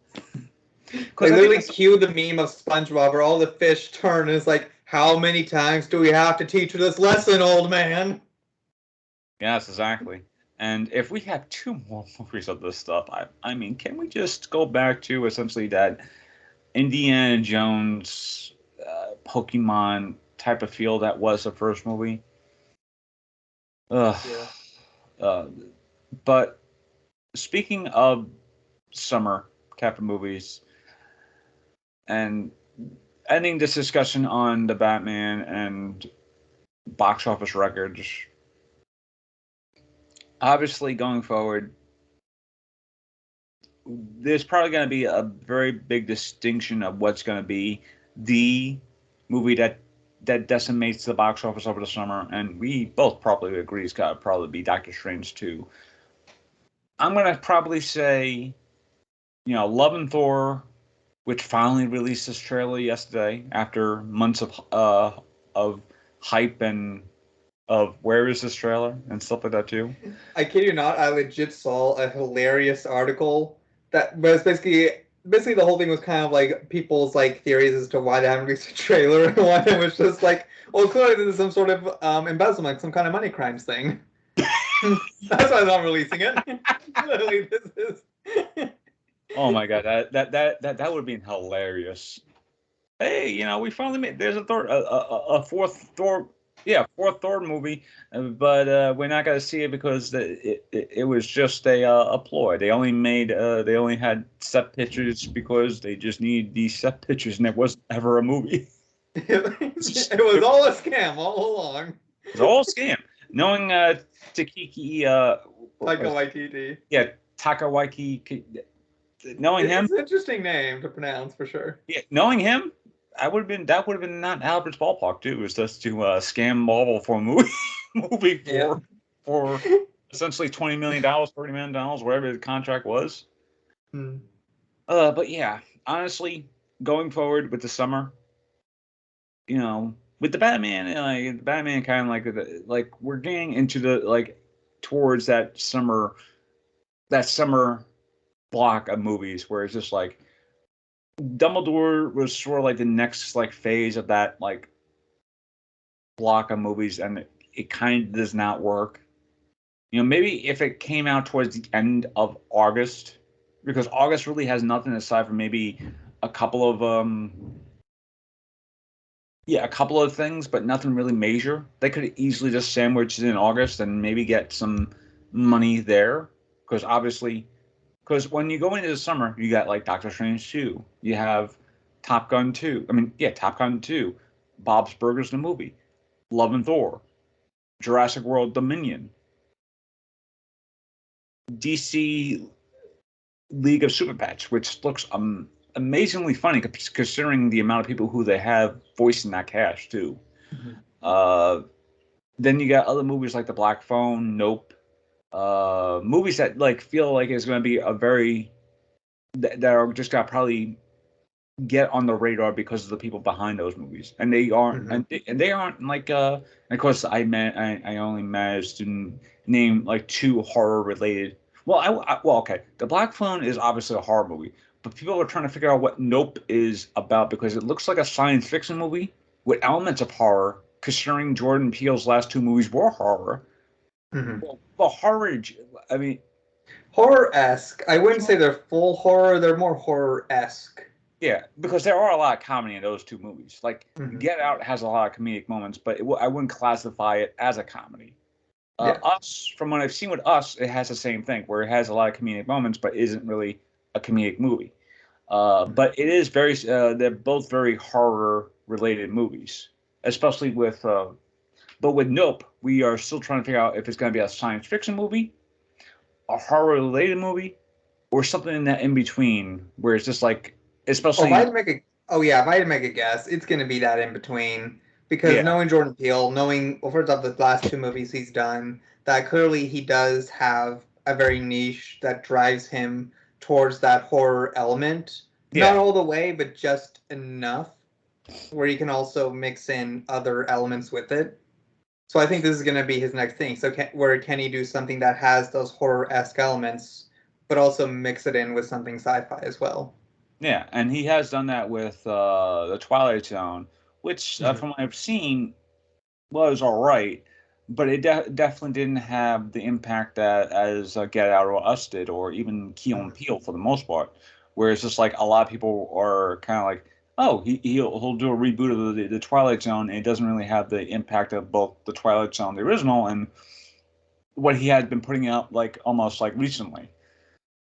They literally cue the meme of SpongeBob where all the fish turn and it's like, how many times do we have to teach you this lesson, old man? Yes, exactly. And if we have 2 more movies of this stuff, I mean, can we just go back to essentially that Indiana Jones, Pokemon type of feel that was the first movie? Yeah. But speaking of summer type of movies, and ending this discussion on the Batman and box office records, obviously going forward, there's probably going to be a very big distinction of what's going to be the movie that decimates the box office over the summer, and we both probably agree it's got to probably be Doctor Strange 2. I'm going to probably say, Love and Thor, which finally released this trailer yesterday after months of hype and of where is this trailer and stuff like that too. I kid you not, I legit saw a hilarious article that was basically the whole thing was kind of like people's like theories as to why they haven't released a trailer and why it was just like, well, clearly this is some sort of embezzlement, some kind of money crimes thing. That's why I'm not releasing it. Literally, this is. Oh my god, that would be hilarious. Hey, we finally made. There's a fourth Thor. Yeah, fourth Thor movie, but we're not gonna see it because it was just a ploy. They only had set pictures because they just need these set pictures, and it wasn't ever a movie. It was all a scam all along. It was all a scam. Knowing Takiki, Taika Waititi. Yeah, Taika Waititi. Knowing him, it's an interesting name to pronounce for sure. Yeah, knowing him. That would have been not Albert's ballpark too. It was just to scam Marvel for a movie for essentially $20 million, $30 million, whatever the contract was. But yeah, honestly, going forward with the summer, with the Batman, the Batman kind of like we're getting into the towards that summer block of movies where it's just like Dumbledore was sort of like the next phase of that block of movies, and it kind of does not work. Maybe if it came out towards the end of August, because August really has nothing aside from maybe a couple of things, but nothing really major. They could easily just sandwich it in August and maybe get some money there, because when you go into the summer, you got Doctor Strange 2. You have Top Gun 2. Top Gun 2. Bob's Burgers the movie. Love and Thor. Jurassic World Dominion. DC League of Super Pets, which looks amazingly funny considering the amount of people who they have voicing that cast too. Mm-hmm. Then you got other movies like The Black Phone, Nope. Movies that feel like it's going to be a very that are just got probably get on the radar because of the people behind those movies, and they aren't, mm-hmm. and they aren't and of course I only managed to name 2 horror related. Well, okay, The Black Phone is obviously a horror movie, but people are trying to figure out what Nope is about because it looks like a science fiction movie with elements of horror, considering Jordan Peele's last 2 movies were horror. Mm-hmm. Well, horror. I mean, horror-esque. I wouldn't say they're full horror. They're more horror-esque. Yeah, because there are a lot of comedy in those 2 movies. Mm-hmm. Get Out has a lot of comedic moments, but I wouldn't classify it as a comedy. Us, from what I've seen with Us, it has the same thing, where it has a lot of comedic moments, but isn't really a comedic movie. But it is very. They're both very horror-related movies, especially with. But with Nope, we are still trying to figure out if it's going to be a science fiction movie, a horror-related movie, or something in that in between, where it's just especially. If I had to make a guess, it's going to be that in between, because knowing Jordan Peele, first off, the last 2 movies he's done, that clearly he does have a very niche that drives him towards that horror element. Not all the way, but just enough where he can also mix in other elements with it. So I think this is going to be his next thing. So where can he do something that has those horror-esque elements, but also mix it in with something sci-fi as well? Yeah, and he has done that with the Twilight Zone, which, from what I've seen, was all right, but it definitely didn't have the impact that as Get Out or Us did, or even Key and Peele for the most part. Where it's just like a lot of people are kind of like, oh, he'll do a reboot of the Twilight Zone, and it doesn't really have the impact of both the Twilight Zone, the original, and what he had been putting out like almost like recently.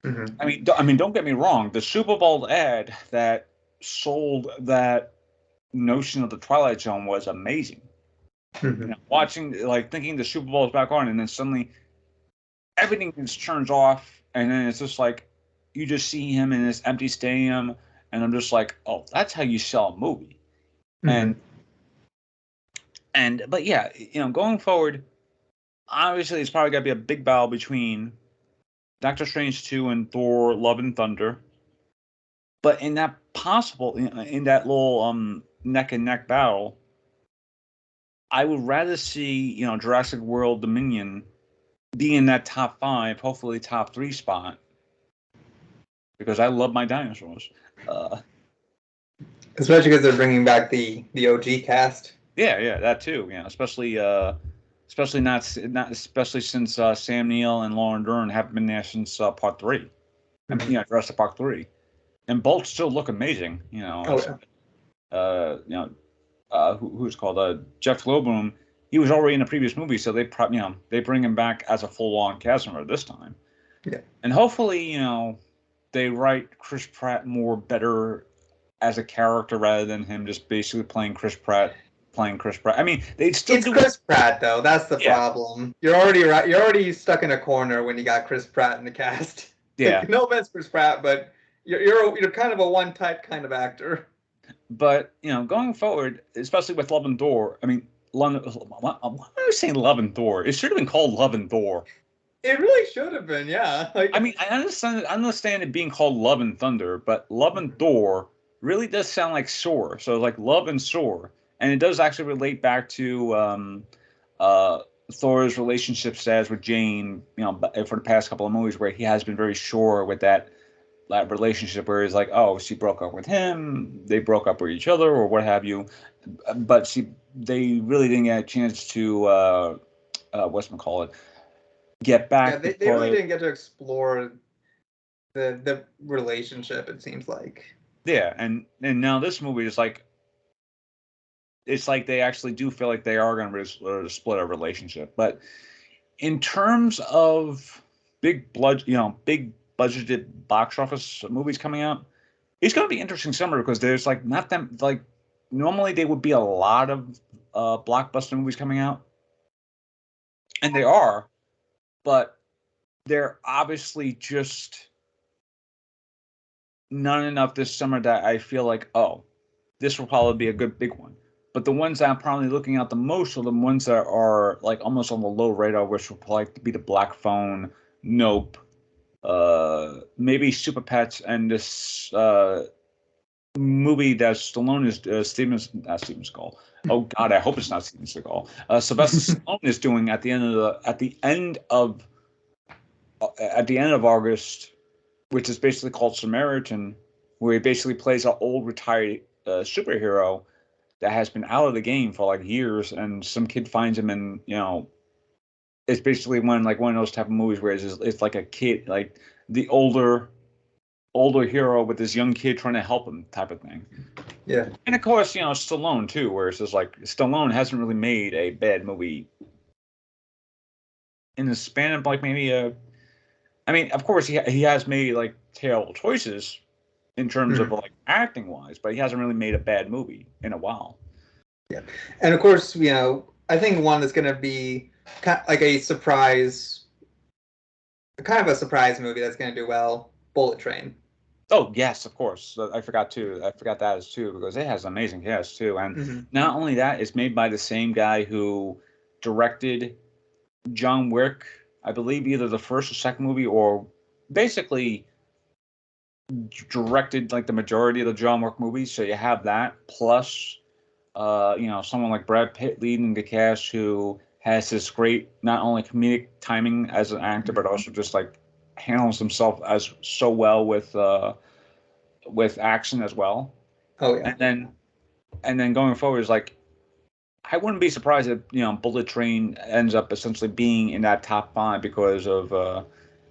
Mm-hmm. I mean, don't get me wrong. The Super Bowl ad that sold that notion of the Twilight Zone was amazing. Mm-hmm. You know, watching, like, thinking the Super Bowl is back on, and then suddenly everything just turns off, and then it's just like you just see him in this empty stadium, and I'm just like, oh, that's how you sell a movie. Mm-hmm. But yeah, you know, going forward, obviously it's probably got to be a big battle between Doctor Strange 2 and Thor: Love and Thunder. But in that in that little neck and neck battle, I would rather see, you know, Jurassic World Dominion be in that top 5, hopefully top 3 spot, because I love my dinosaurs. Especially because they're bringing back the OG cast. Yeah, that too. Yeah, especially not especially since Sam Neill and Lauren Dern haven't been there since part 3. I mean, you know, Jurassic Park 3, and both still look amazing. You know, you know, who's called Jeff Goldblum. He was already in a previous movie, so they they bring him back as a full-on cast member this time. Yeah, and hopefully, you know, they write Chris Pratt more better as a character rather than him just basically playing Chris Pratt. I mean, they still it's Chris Pratt though. That's the problem. You're already right. You're already stuck in a corner when you got Chris Pratt in the cast. Yeah. Like, no offense, Chris Pratt, but you're kind of a one type kind of actor. But, you know, going forward, especially with Love and Thor, I mean, why am I saying Love and Thor? It should have been called Love and Thor. It really should have been, yeah. Like, I mean, I understand it being called Love and Thunder, but Love and Thor really does sound like Soar. So like Love and Soar, and it does actually relate back to Thor's relationship status with Jane. You know, for the past couple of movies, where he has been very sure with that relationship, where he's like, oh, she broke up with him, they broke up with each other, or what have you. But they really didn't get a chance to whatchamacallit, get back. Yeah, they really didn't get to explore the relationship, it seems like. Yeah, and now this movie is like, it's like they actually do feel like they are going to split a relationship. But in terms of big budgeted box office movies coming out, it's going to be interesting summer, because there's like not them like normally there would be a lot of blockbuster movies coming out, and they are, but they're obviously just not enough this summer that I feel like, oh, this will probably be a good big one. But the ones that I'm probably looking at the most are the ones that are like almost on the low radar, which will probably be the Black Phone, Nope, maybe Super Pets, and this movie that Stallone is Steven Seagal. Oh God, I hope it's not Steven Seagal. Sylvester Stallone is doing at the end of August, which is basically called Samaritan, where he basically plays an old retired superhero that has been out of the game for like years, and some kid finds him, and you know, it's basically one of those type of movies where it's like a kid, like the older hero with this young kid trying to help him type of thing. Yeah. And of course, you know, Stallone too, where it's just like Stallone hasn't really made a bad movie in the span of like maybe I mean, of course he has made like terrible choices in terms of like acting wise, but he hasn't really made a bad movie in a while. Yeah. And of course, you know, I think one that's going to be like a surprise, kind of a surprise movie that's going to do well, Bullet Train. Oh yes, of course. I forgot that as too, because it has an amazing cast too. And not only that, it's made by the same guy who directed John Wick, I believe either the first or second movie, or basically directed like the majority of the John Wick movies. So you have that, plus you know, someone like Brad Pitt leading the cast, who has this great not only comedic timing as an actor, but also just like handles himself as so well with action as well. Oh yeah. And then going forward is like, I wouldn't be surprised if Bullet Train ends up essentially being in that top 5 because of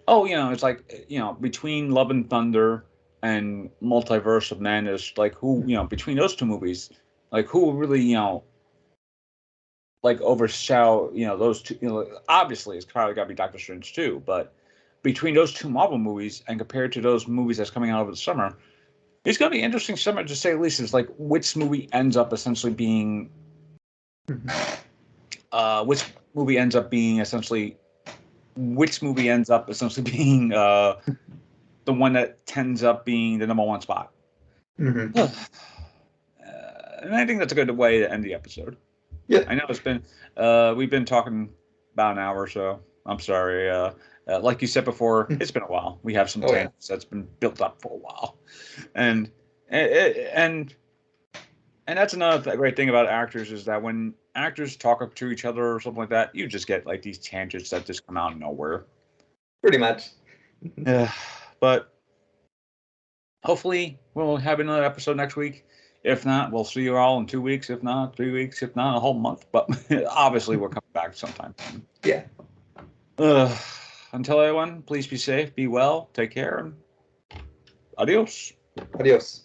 it's like between Love and Thunder and Multiverse of Madness, like who between those two movies, like who really like overshadow those two. Obviously it's probably got to be Doctor Strange too, but between those two Marvel movies and compared to those movies that's coming out over the summer, it's going to be an interesting summer to say the least. It's like which movie ends up essentially being which movie ends up being essentially the one that ends up being the number 1 spot. Mm-hmm. And I think that's a good way to end the episode. Yeah, I know it's been we've been talking about an hour or so. I'm sorry. Like you said before, it's been a while. We have some tangents that's been built up for a while, and that's another great thing about actors is that when actors talk to each other or something like that, you just get like these tangents that just come out of nowhere. Pretty much. But hopefully we'll have another episode next week. If not, we'll see you all in 2 weeks. If not, 3 weeks. If not, a whole month. But obviously we're coming back sometime. Yeah. Until everyone, please be safe, be well, take care, and adios. Adios.